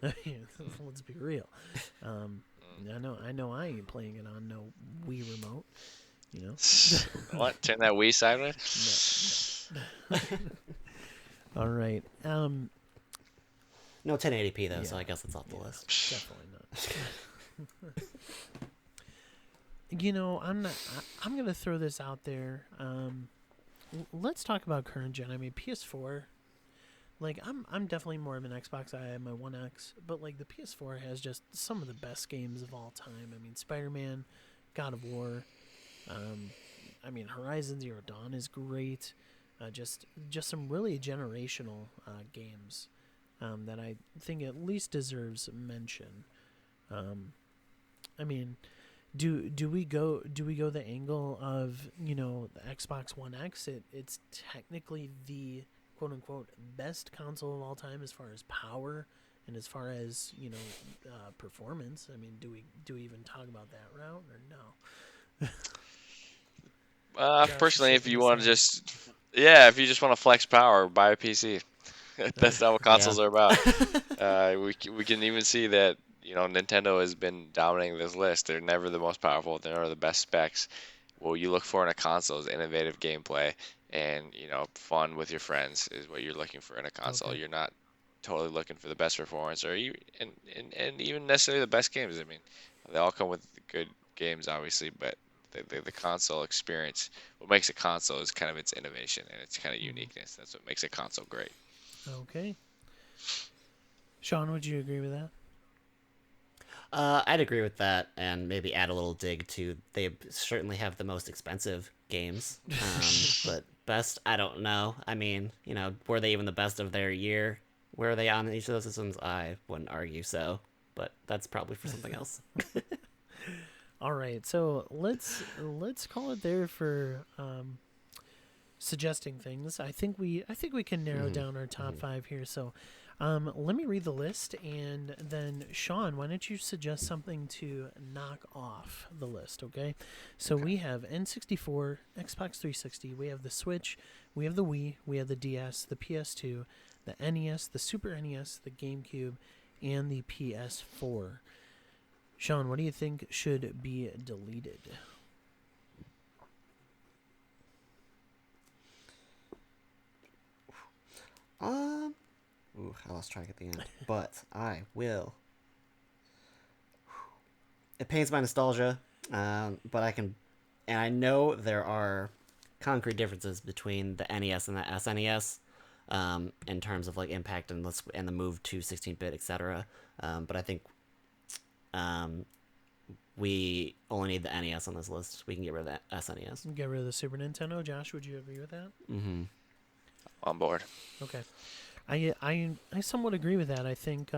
I mean, let's be real. Um, I know I ain't playing it on no Wii remote. You know.
What? Turn that Wii
No,
sideways?
no. All right.
No 1080p though, so
Yeah,
I guess it's off the
yeah,
list.
definitely not. You know, I'm gonna throw this out there. Let's talk about current gen. I mean, PS4. Like, I'm definitely more of an Xbox. I have my One X, but like the PS4 has just some of the best games of all time. I mean, Spider-Man, God of War. Um, I mean, Horizon Zero Dawn is great. Just some really generational games that I think at least deserves mention. Um, I mean, do we go the angle of, you know, the Xbox One X? It's technically the quote unquote best console of all time as far as power and as far as, you know, performance. I mean, do we even talk about that route or no? Josh is
Personally, if
shaking
you
his
want to
head.
just, yeah, if you just want to flex power, buy a PC. That's not what
Yeah.
consoles are about. We can even see that, you know, Nintendo has been dominating this list. They're never the most powerful. They're never the best specs. What you look for in a console is innovative gameplay and, you know, fun with your friends is what you're looking for in a console.
Okay.
You're not totally looking for the best performance or you and even necessarily the best games. I mean, they all come with good games, obviously, but the console experience, what makes a console is kind of its innovation and its kind of
Hmm.
uniqueness. That's what makes a console great.
Okay. Sean, would you agree with that?
I'd agree with that, and maybe add a little dig to. They certainly have the most expensive games, but best, I don't know. I mean, were they even the best of their year? Were they on each of those systems? I wouldn't argue so, but that's probably for something else.
All right. So let's call it there for suggesting things. I think we can narrow
Hmm.
down our top
Hmm.
five here. So, let me read the list, and then Sean, why don't you suggest something to knock off the list? Okay. So
Okay.
we have N64, Xbox 360. We have the Switch. We have the Wii. We have the DS, the PS2, the NES, the Super NES, the GameCube, and the PS4. Sean, what do you think should be deleted?
Um. Ooh, I lost track at the end, but I will. It pains my nostalgia, but I can, and I know there are concrete differences between the NES and the SNES, in terms of like impact and the move to 16-bit, etc. But I think um, we only need the NES on this list. We can get rid of that SNES.
Get rid of the Super Nintendo. Josh, would you agree with that?
Mm-hmm.
On board.
Okay. I somewhat agree with that. I think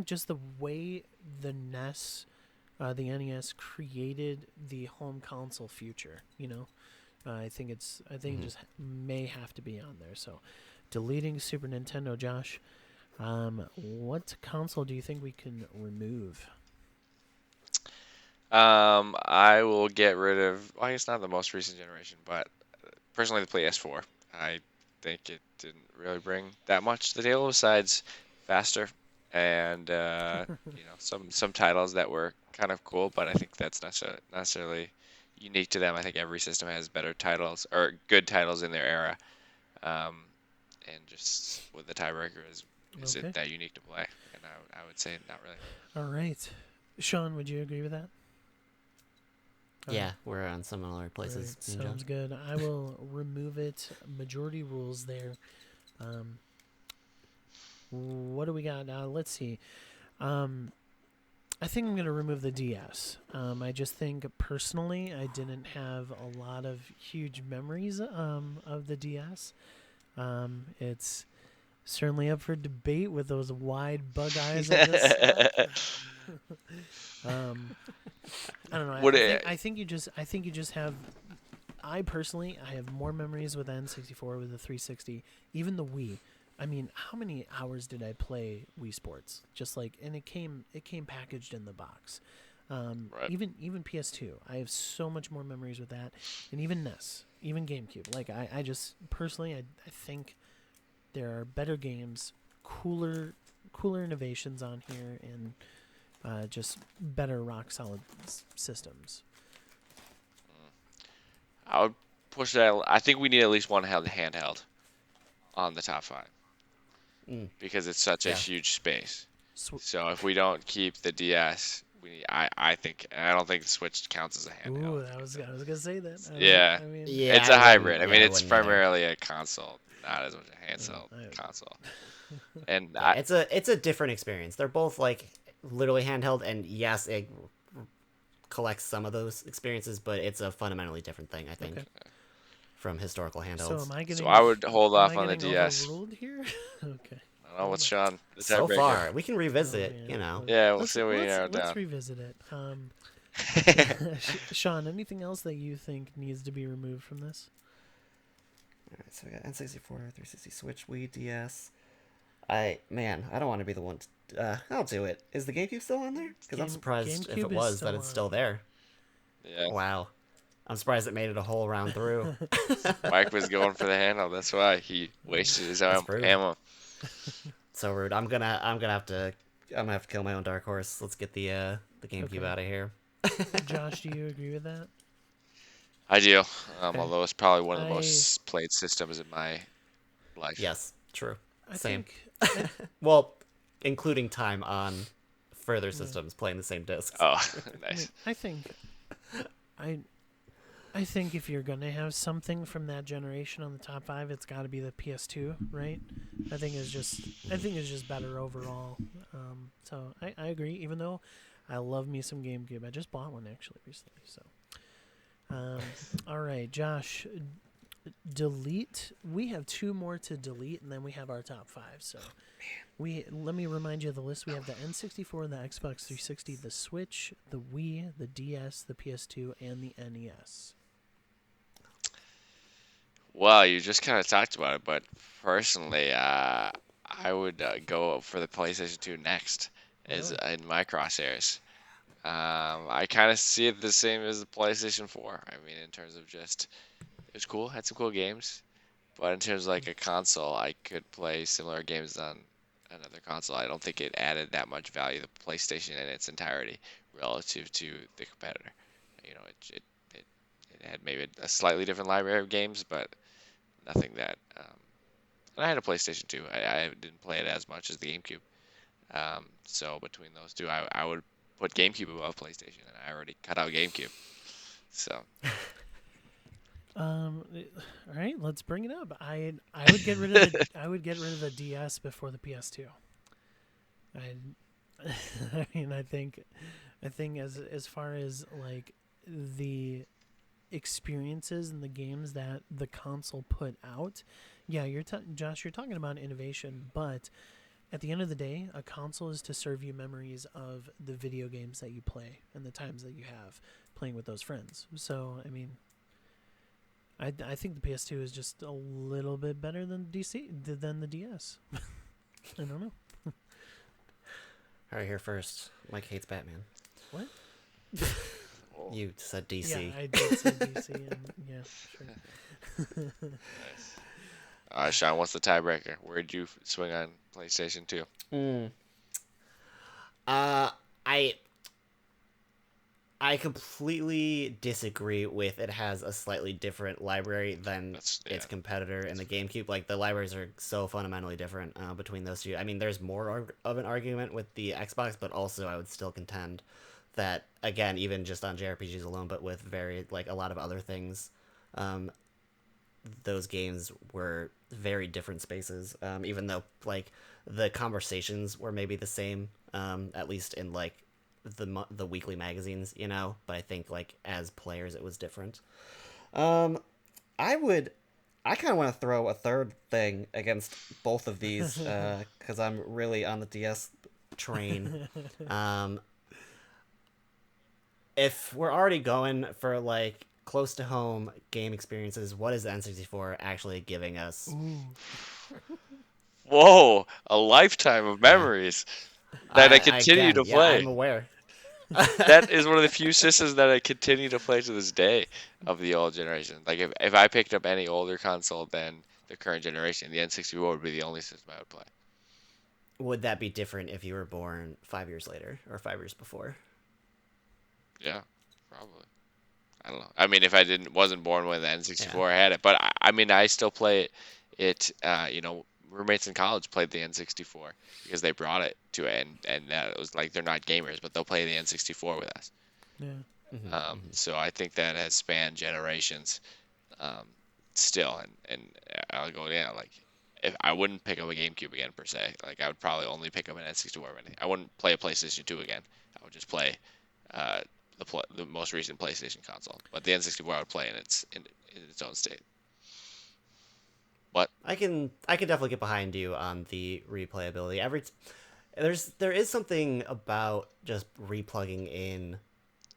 just the way the NES created the home console future. You know, I think it
Mm-hmm.
just may have to be on there. So, deleting Super Nintendo, Josh. What console do you think we can remove?
I will get rid of. Well, I guess not the most recent generation, but personally the PS4. I think it didn't really bring that much to the table besides faster and you know some titles that were kind of cool, but I think that's not necessarily unique to them. I think every system has better titles or good titles in their era, um, and just with the tiebreaker is it
Okay.
that unique to play? And I would say not really.
All right. Sean, would you agree with that? All right.
Yeah, we're on similar
All
places,
right.
me and Josh.
Sounds good. I will remove it. Majority rules there. Um, what do we got? Let's see. Um, I think I'm going to remove the DS. I just think personally, I didn't have a lot of huge memories of the DS. It's certainly up for debate with those wide bug eyes I just saw. Um, I don't know.
Would it?
I think you just have. I personally, I have more memories with N64 with the 360, even the Wii. I mean, how many hours did I play Wii Sports? Just like, and it came packaged in the box.
Right.
Even PS2. I have so much more memories with that, and even NES, even GameCube. Like I just personally, I think there are better games, cooler innovations on here, and just better rock solid systems.
I would push that. I think we need at least one handheld on the top five
Mm,
because it's such a
yeah.
huge space.
Sw-
So if we don't keep the DS, I think I don't think the Switch counts as a handheld.
Ooh, I was gonna say that.
Yeah,
I mean,
Yeah,
it's
I
a
wouldn't.
hybrid. I mean,
Yeah, I
it's
wouldn't either.
primarily a console, not as much a handheld
I,
console. And
Yeah, it's a different experience. They're both like literally handheld, and yes, it collects some of those experiences, but it's a fundamentally different thing, I think,
okay.
from historical
So
handhelds.
so I would hold
am
off
I
on the
getting
DS.
overruled here? Okay.
I don't know
What
what's
am
Sean the
So
tiebreaker.
far, we can
Oh
revisit it,
man.
you know.
Yeah, we'll see what we narrow
Let's
down.
revisit it. Sean, anything else that you think needs to be removed from this?
Alright, so we got N64, 360 Switch, Wii, DS. I don't want to be the one I'll do it. Is the GameCube still on there? Because I'm surprised if
GameCube
it
is
was
still
that it's
on.
still there.
Yeah,
Wow. I'm surprised it made it a whole round through.
Mike was going for the handle. That's why he wasted his
That's rude.
ammo.
So rude. I'm gonna have to kill my own dark horse. Let's get the GameCube
Okay.
out of here.
Josh, do you agree with that?
I do.
Okay.
Although it's probably one of the
I
most played systems in my life.
Yes, true.
I
Same.
think
Well, including time on further
Yeah.
systems playing the same discs.
Oh,
I mean,
nice.
I think if you're gonna have something from that generation on the top five, it's got to be the PS2, right? I think it's just better overall. So I agree. Even though I love me some GameCube, I just bought one actually recently. So, all right, Josh, delete. We have two more to delete, and then we have our top five. So, let me remind you of the list. We have the N64, the Xbox 360, the Switch, the Wii, the DS, the PS2, and the NES.
Well, you just kind of talked about it, but personally, I would go for the PlayStation 2 next, as
Really?
in my crosshairs. I kind of see it the same as the PlayStation 4. I mean, in terms of just, it was cool, had some cool games, but in terms of like a console, I could play similar games on another console. I don't think it added that much value to the PlayStation in its entirety relative to the competitor. You know, it had maybe a slightly different library of games, but nothing that. And I had a PlayStation 2. I didn't play it as much as the GameCube. So between those two, I would put GameCube above PlayStation, and I already cut out GameCube. So
All right, let's bring it up. I would get rid of the DS before the PS2. I I mean I think as far as like the experiences and the games that the console put out, yeah, Josh, you're talking about innovation, but at the end of the day, a console is to serve you memories of the video games that you play and the times that you have playing with those friends. So, I mean, I think the PS2 is just a little bit better than the DS. I don't know.
All right, here first. Mike hates Batman.
What?
You said DC.
Yeah, I did say DC. And, yeah, sure.
nice. Sean, what's the tiebreaker? Where'd you swing on PlayStation 2?
Mm. I completely disagree with it has a slightly different library than its competitor in the GameCube. Like, the libraries are so fundamentally different between those two. I mean, there's more of an argument with the Xbox, but also I would still contend that, again, even just on JRPGs alone, but with a lot of other things, those games were very different spaces, even though, like, the conversations were maybe the same, at least in, like, the weekly magazines, you know, but I think, like, as players it was different. I kind of want to throw a third thing against both of these because I'm really on the DS train. If we're already going for, like, close to home game experiences, what is the N64 actually giving us?
Ooh.
Whoa, a lifetime of memories that I continue to
yeah, I'm
play.
aware.
That is one of the few systems that I continue to play to this day of the old generation. Like if I picked up any older console than the current generation, the N64 would be the only system I would play.
Would that be different if you were born 5 years later or 5 years before?
Yeah, probably. I don't know. I mean, if I wasn't born when the
Yeah.
N64 had it, but I mean, I still play it. Roommates in college played the N64 because they brought it to it, and it was like they're not gamers, but they'll play the N64 with us.
Yeah.
So I think that has spanned generations, um, still, and I'll go, yeah, like if I wouldn't pick up a GameCube again per se, like I would probably only pick up an N64. I wouldn't play a PlayStation 2 again. I would just play uh, the most recent PlayStation console. But the N64 I would play in its own state. What?
I can definitely get behind you on the replayability. There is something about just replugging in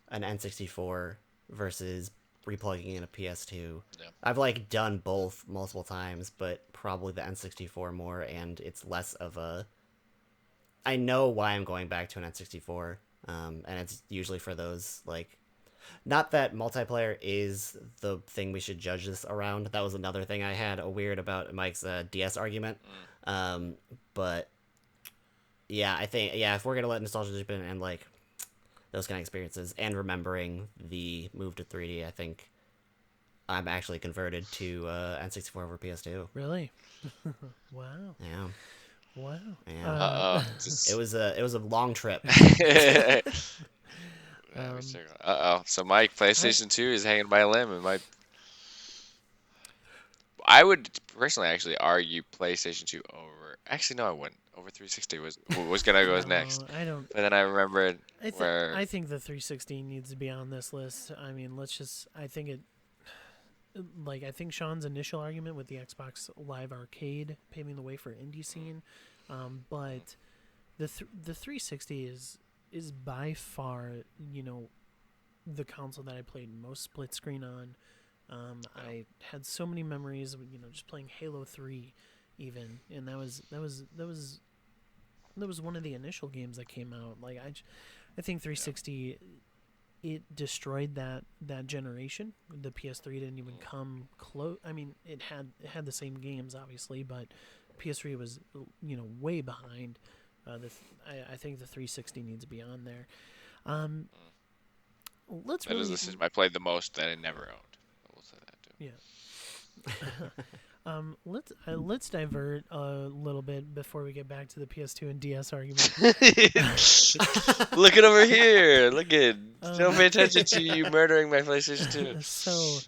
an N64 versus replugging in a PS2.
Yeah.
I've like done both multiple times, but probably the N64 more, and it's less of a. I know why I'm going back to an N64, and it's usually for those like. Not that multiplayer is the thing we should judge this around. That was another thing I had a weird about Mike's DS argument. But yeah, I think if we're gonna let nostalgia dip in and like those kind of experiences and remembering the move to 3D, I think I'm actually converted to N64 over PS2.
Really? Wow.
Yeah,
Wow.
yeah. It was a long trip.
Uh-oh. So Mike, PlayStation 2 is hanging by a limb. I would personally actually argue PlayStation 2 over. Actually, no, I wouldn't. Over 360 was gonna go as next.
No, I don't.
But then I remembered where.
I think the 360 needs to be on this list. I mean, I think it. Like, I think Sean's initial argument with the Xbox Live Arcade paving the way for indie scene, but the 360 is by far, the console that I played most split screen on. I had so many memories of, just playing Halo 3 even, and that was one of the initial games that came out. Like I think 360 it destroyed that generation. The PS3 didn't even come close. I mean, it had the same games obviously, but PS3 was way behind. I think the 360 needs to be on there. Let's
That is
really
the system I played the most that I never owned. I will say that too.
yeah. Let's divert a little bit before we get back to the PS2 and DS argument.
Look it over here. Look it. Don't pay attention to you murdering my PlayStation 2.
So,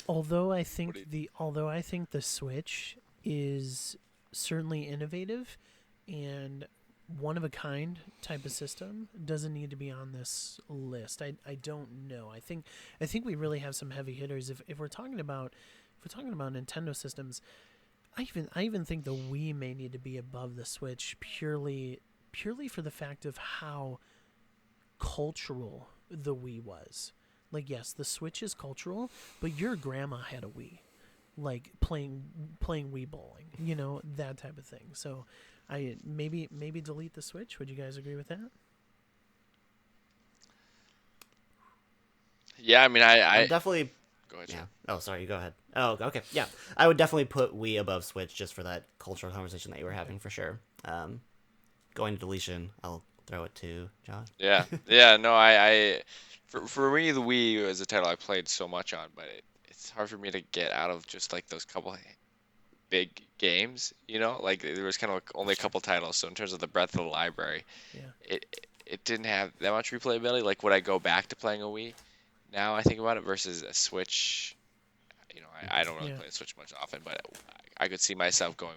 although I think the Switch is certainly innovative and one of a kind type of system, doesn't need to be on this list. I don't know. I think we really have some heavy hitters. If we're talking about Nintendo systems, I even think the Wii may need to be above the Switch purely for the fact of how cultural the Wii was. Like, yes, the Switch is cultural, but your grandma had a Wii, like playing Wii bowling, that type of thing. So I maybe delete the Switch. Would you guys agree with that?
Yeah, I mean,
I'm definitely.
Go ahead.
Yeah.
Sean.
Oh, sorry. You go ahead. Oh, okay. Yeah, I would definitely put Wii above Switch just for that cultural conversation that you were having for sure. Going to deletion, I'll throw it to John.
Yeah, no, for me, the Wii was a title I played so much on, but it's hard for me to get out of just like those couple big games, like there was kind of only a couple titles. So in terms of the breadth of the library,
Yeah.
it didn't have that much replayability. Like, would I go back to playing a Wii now I think about it versus a Switch? I don't really play a Switch much often, but I could see myself going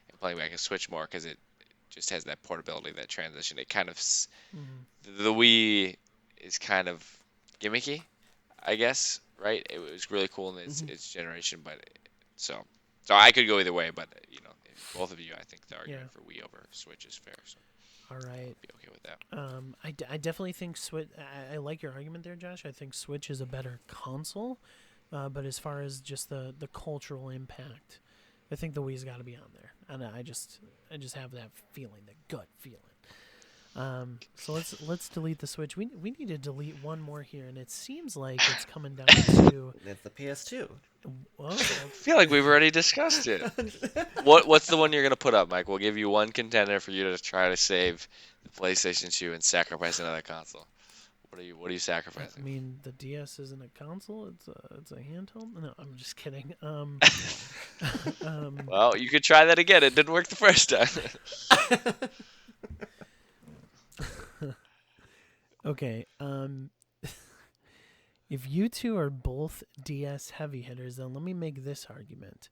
and playing back a Switch more because it just has that portability, that transition. It kind of the Wii is kind of gimmicky, I guess, right? It was really cool in its generation, but so I could go either way. But both of you, I think the argument for Wii over Switch is fair. So
all right,
I'd be okay with that.
I definitely think Switch. I like your argument there, Josh. I think Switch is a better console, but as far as just the cultural impact, I think the Wii's got to be on there, and I just have that feeling, that gut feeling. So let's delete the Switch. We need to delete one more here, and it seems like it's coming down to
It's the PS2.
well,
I feel like we've already discussed it. What's the one you're gonna put up, Mike? We'll give you one contender for you to try to save the PlayStation 2 and sacrifice another console. What are you
I
sacrificing?
mean, the DS isn't a console; it's a handheld. No, I'm just kidding.
Well, you could try that again. It didn't work the first time.
Okay. If you two are both DS heavy hitters, then let me make this argument.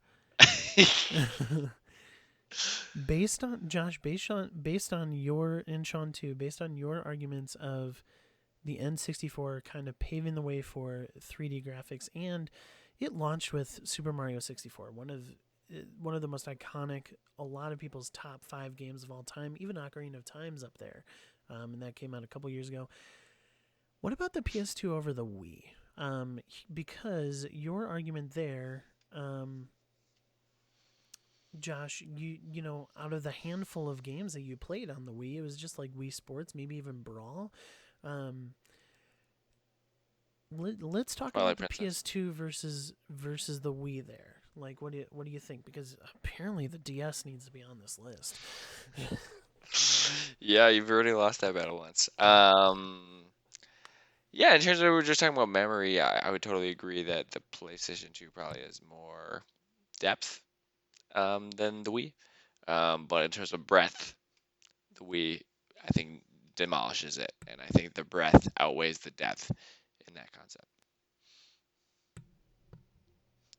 Based on Josh, based on your and Sean too, based on your arguments of the N64 kind of paving the way for 3D graphics, and it launched with Super Mario 64, one of the most iconic, a lot of people's top 5 games of all time, even Ocarina of Time's up there, and that came out a couple years ago. What about the PS2 over the Wii? Because your argument there, Josh, you know, out of the handful of games that you played on the Wii, it was just like Wii Sports, maybe even Brawl. Um, let's talk
Twilight
about the
Princess.
PS2 versus the Wii there. Like, what do you think? Because apparently the DS needs to be on this list.
Yeah, you've already lost that battle once. Yeah, in terms of we were just talking about memory, I would totally agree that the PlayStation 2 probably has more depth than the Wii. But in terms of breadth, the Wii, I think, demolishes it, and I think the breadth outweighs the depth in that concept.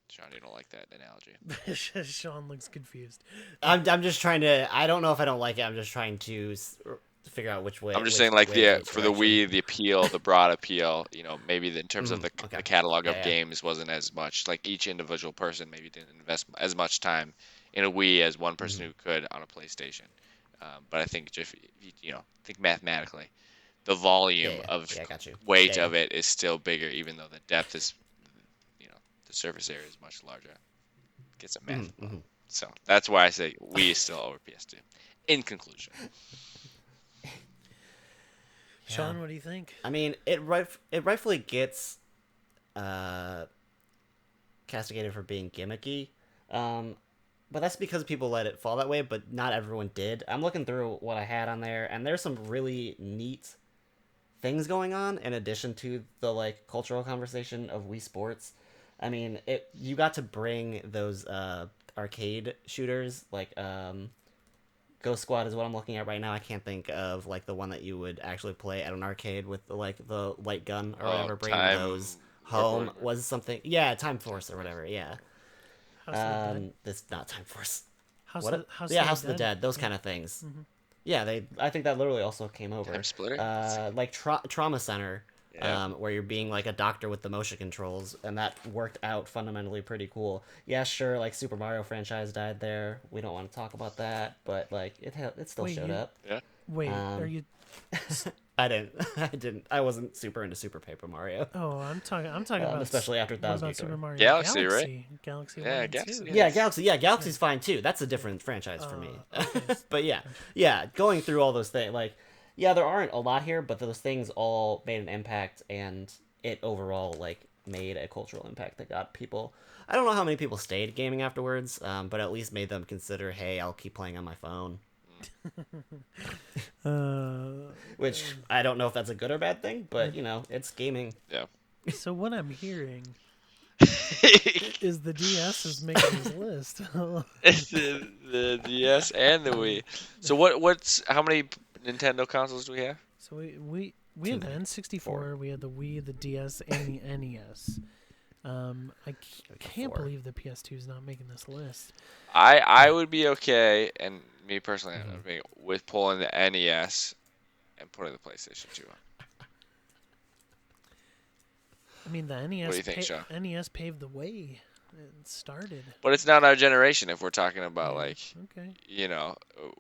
Sean, you don't like that analogy.
Sean looks confused.
I'm just trying to. I don't know if I don't like it. I'm just trying to figure out which way.
I'm just
which
saying, like
way, which
for the
direction.
Wii, the appeal, the broad appeal, maybe in terms of the
Okay.
catalog
Yeah,
of
yeah.
games wasn't as much. Like each individual person maybe didn't invest as much time in a Wii as one person who could on a PlayStation. But I think just think mathematically, the volume
Yeah, yeah,
of
yeah. I got you.
weight
Yeah, yeah.
of it is still bigger, even though the depth is, the surface area is much larger. Get some math.
Mm-hmm.
So that's why I say Wii is still over PS2. In conclusion.
Sean, what do you think?
I mean, it rightfully gets castigated for being gimmicky, but that's because people let it fall that way. But not everyone did. I'm looking through what I had on there, and there's some really neat things going on in addition to the like cultural conversation of Wii Sports. I mean, you got to bring those arcade shooters like Ghost Squad is what I'm looking at right now. I can't think of like the one that you would actually play at an arcade with the light gun or whatever. Bringing
Time
those
Warp
home was something. Yeah, Time Force or whatever. Yeah.
House of the Dead.
That's not Time Force.
House
What?
House
Yeah,
of
House
the
of the Dead. Those
Yeah.
kind of things. Yeah, I think that literally also came over.
Time Splitter?
Like Trauma Center,
Yeah.
where you're being like a doctor with the motion controls, and that worked out fundamentally pretty cool. Yeah, sure, like Super Mario franchise died there. We don't want to talk about that, but like it still
Wait,
showed up.
Yeah.
Wait, are you?
I didn't. I wasn't super into Super Paper Mario,
Oh, I'm talking. about
especially after
what
Thousand
about
Year
Super
Door.
Mario
Galaxy, right?
Galaxy
Yeah,
1 and
Galaxy,
2.
yeah.
Yeah, Galaxy. Yeah, Galaxy's fine too. That's a different franchise for me.
Okay.
But yeah, going through all those things, like, yeah, there aren't a lot here, but those things all made an impact, and it overall like made a cultural impact that got people. I don't know how many people stayed gaming afterwards, but at least made them consider, hey, I'll keep playing on my phone. Which I don't know if that's a good or bad thing, but it's gaming.
Yeah.
So what I'm hearing is the DS is making this list.
the DS and the Wii. So what's how many Nintendo consoles do we have?
So we have the N64, we have the Wii, the DS, and the NES. I can't
Four.
believe the PS2 is not making this list.
I would be okay, and me personally, I would be with pulling the NES and putting the PlayStation 2 on.
I mean, the NES.
What do you think, Sean?
NES paved the way. It started.
But it's not our generation if we're talking about like
Okay.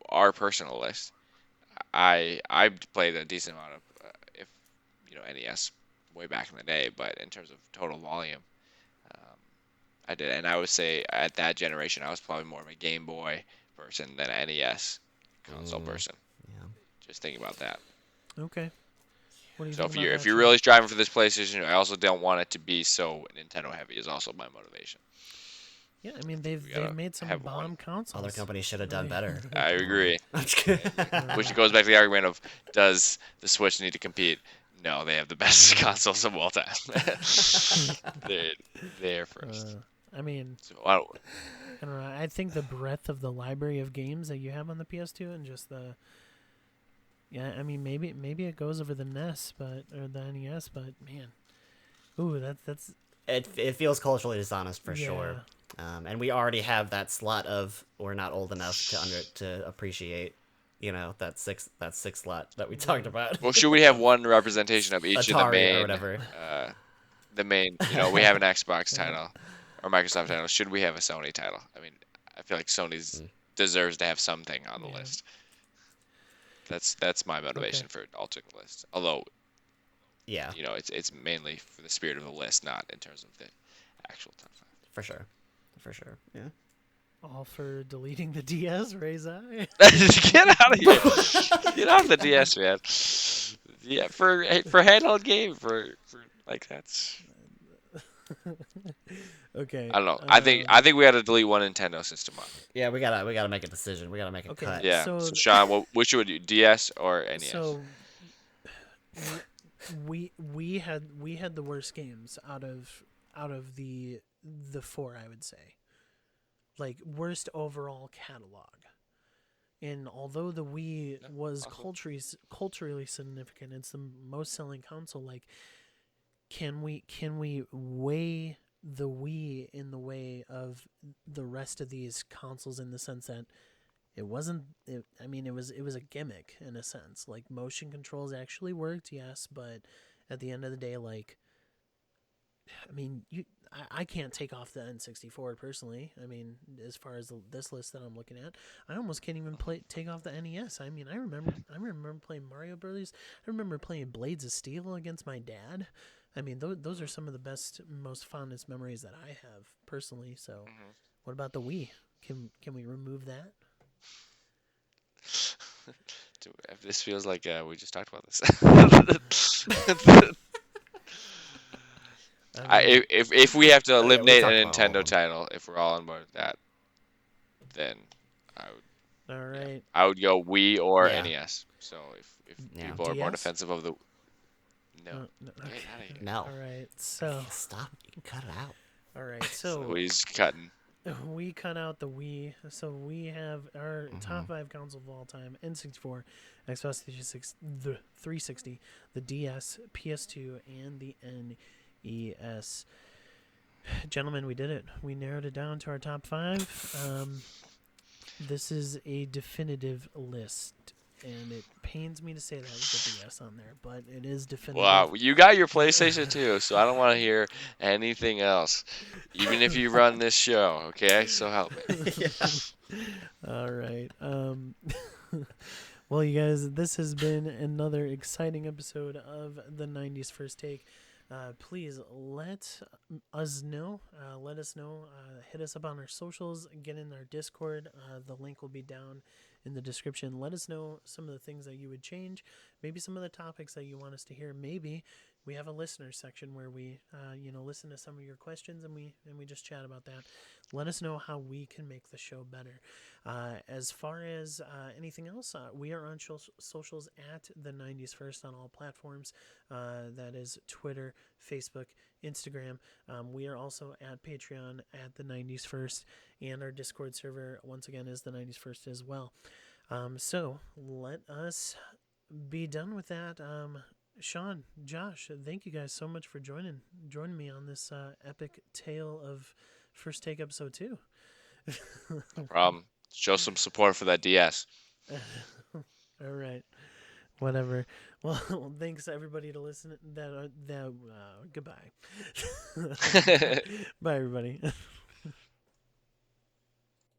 our personal list. I played a decent amount of if NES way back in the day, but in terms of total volume, I did, and I would say at that generation I was probably more of a Game Boy person than an NES console person.
Yeah.
Just thinking about that.
Okay. What do you
So
think
if
about
you're
that,
if you're
Sean?
really striving for this PlayStation, I also don't want it to be so Nintendo heavy. Is also my motivation.
Yeah, I mean
I think
they've
we
they've
gotta
made some
have one.
bomb consoles.
Other companies should have done
Like-
better.
I agree.
I'm just kidding.
Which goes back to the argument of does the Switch need to compete? No, they have the best consoles of all time. they're there first.
I mean,
So,
I don't know. I think the breadth of the library of games that you have on the PS2 and just yeah, I mean maybe it goes over the NES, or the NES, but man, ooh, that's
It feels culturally dishonest for
yeah.
sure. And we already have that slot of we're not old enough to appreciate, that six slot that we talked about.
well, should we have one representation of each of the
Atari or
main,
whatever.
we have an Xbox title or Microsoft title. Should we have a Sony title? I mean, I feel like Sony's deserves to have something on the
Yeah.
list. That's my motivation for altering the list. Although,
Yeah,
it's mainly for the spirit of the list, not in terms of the actual top
for sure. Yeah.
All for deleting the DS, raise eye.
5. Get out of here! Get off the DS, man. Yeah, for handheld game for like that's.
Okay.
I don't know. I think we had to delete one Nintendo system off.
Yeah, we gotta make a decision. We gotta make a
Okay.
cut.
Yeah.
So
So Sean, which would you DS or NES?
So we had the worst games out of the four, I would say. Like worst overall catalog. And although the Wii was
awesome.
culturally significant, it's the most selling console. Like, can we weigh the Wii in the way of the rest of these consoles in the sense that it wasn't? I mean, it was a gimmick in a sense. Like motion controls actually worked, yes, but at the end of the day, like, I mean, I can't take off the N64 personally. I mean, as far as this list that I'm looking at, I almost can't even take off the NES. I mean, I remember playing Mario Brothers. I remember playing Blades of Steel against my dad. I mean, those are some of the best, most fondest memories that I have personally. So, what about the Wii? Can we remove that?
This feels like we just talked about this.
I mean,
if we have to
yeah, we
eliminate a
talked about all of
Nintendo
them.
title, if we're all on board with that, then I would
all right.
I would go Wii or
Yeah.
NES. So if
Yeah.
people are more
DS?
defensive of the no,
No,
get
okay.
out of here.
No.
All right. So,
Stop. Cut it out.
all right.
So
So,
he's cutting.
we cut out the Wii, so we have our top 5 consoles of all time: N64, Xbox 360, the DS, PS2, and the NES. Gentlemen, we did it. We narrowed it down to our top 5. This is a definitive list, and it pains me to say that with the DS on there, but it is definitive.
Wow, you got your PlayStation too, so I don't want to hear anything else, even if you run this show. Okay, so help me.
All right. Well, you guys, this has been another exciting episode of the 90s First Take. Please let us know. Let us know. Hit us up on our socials. Get in our Discord. The link will be down in the description. Let us know some of the things that you would change. Maybe some of the topics that you want us to hear. Maybe we have a listener section where we, listen to some of your questions and we just chat about that. Let us know how we can make the show better. As far as anything else, we are on socials at the 90s First on all platforms. That is Twitter, Facebook, Instagram. We are also at Patreon at the 90s First, and our Discord server once again is the 90s First as well. So let us be done with that. Sean, Josh, thank you guys so much for joining me on this epic tale of First Take episode 2.
No problem. Show some support for that DS.
All right. Whatever. Well, thanks everybody to listen. Goodbye. Bye everybody.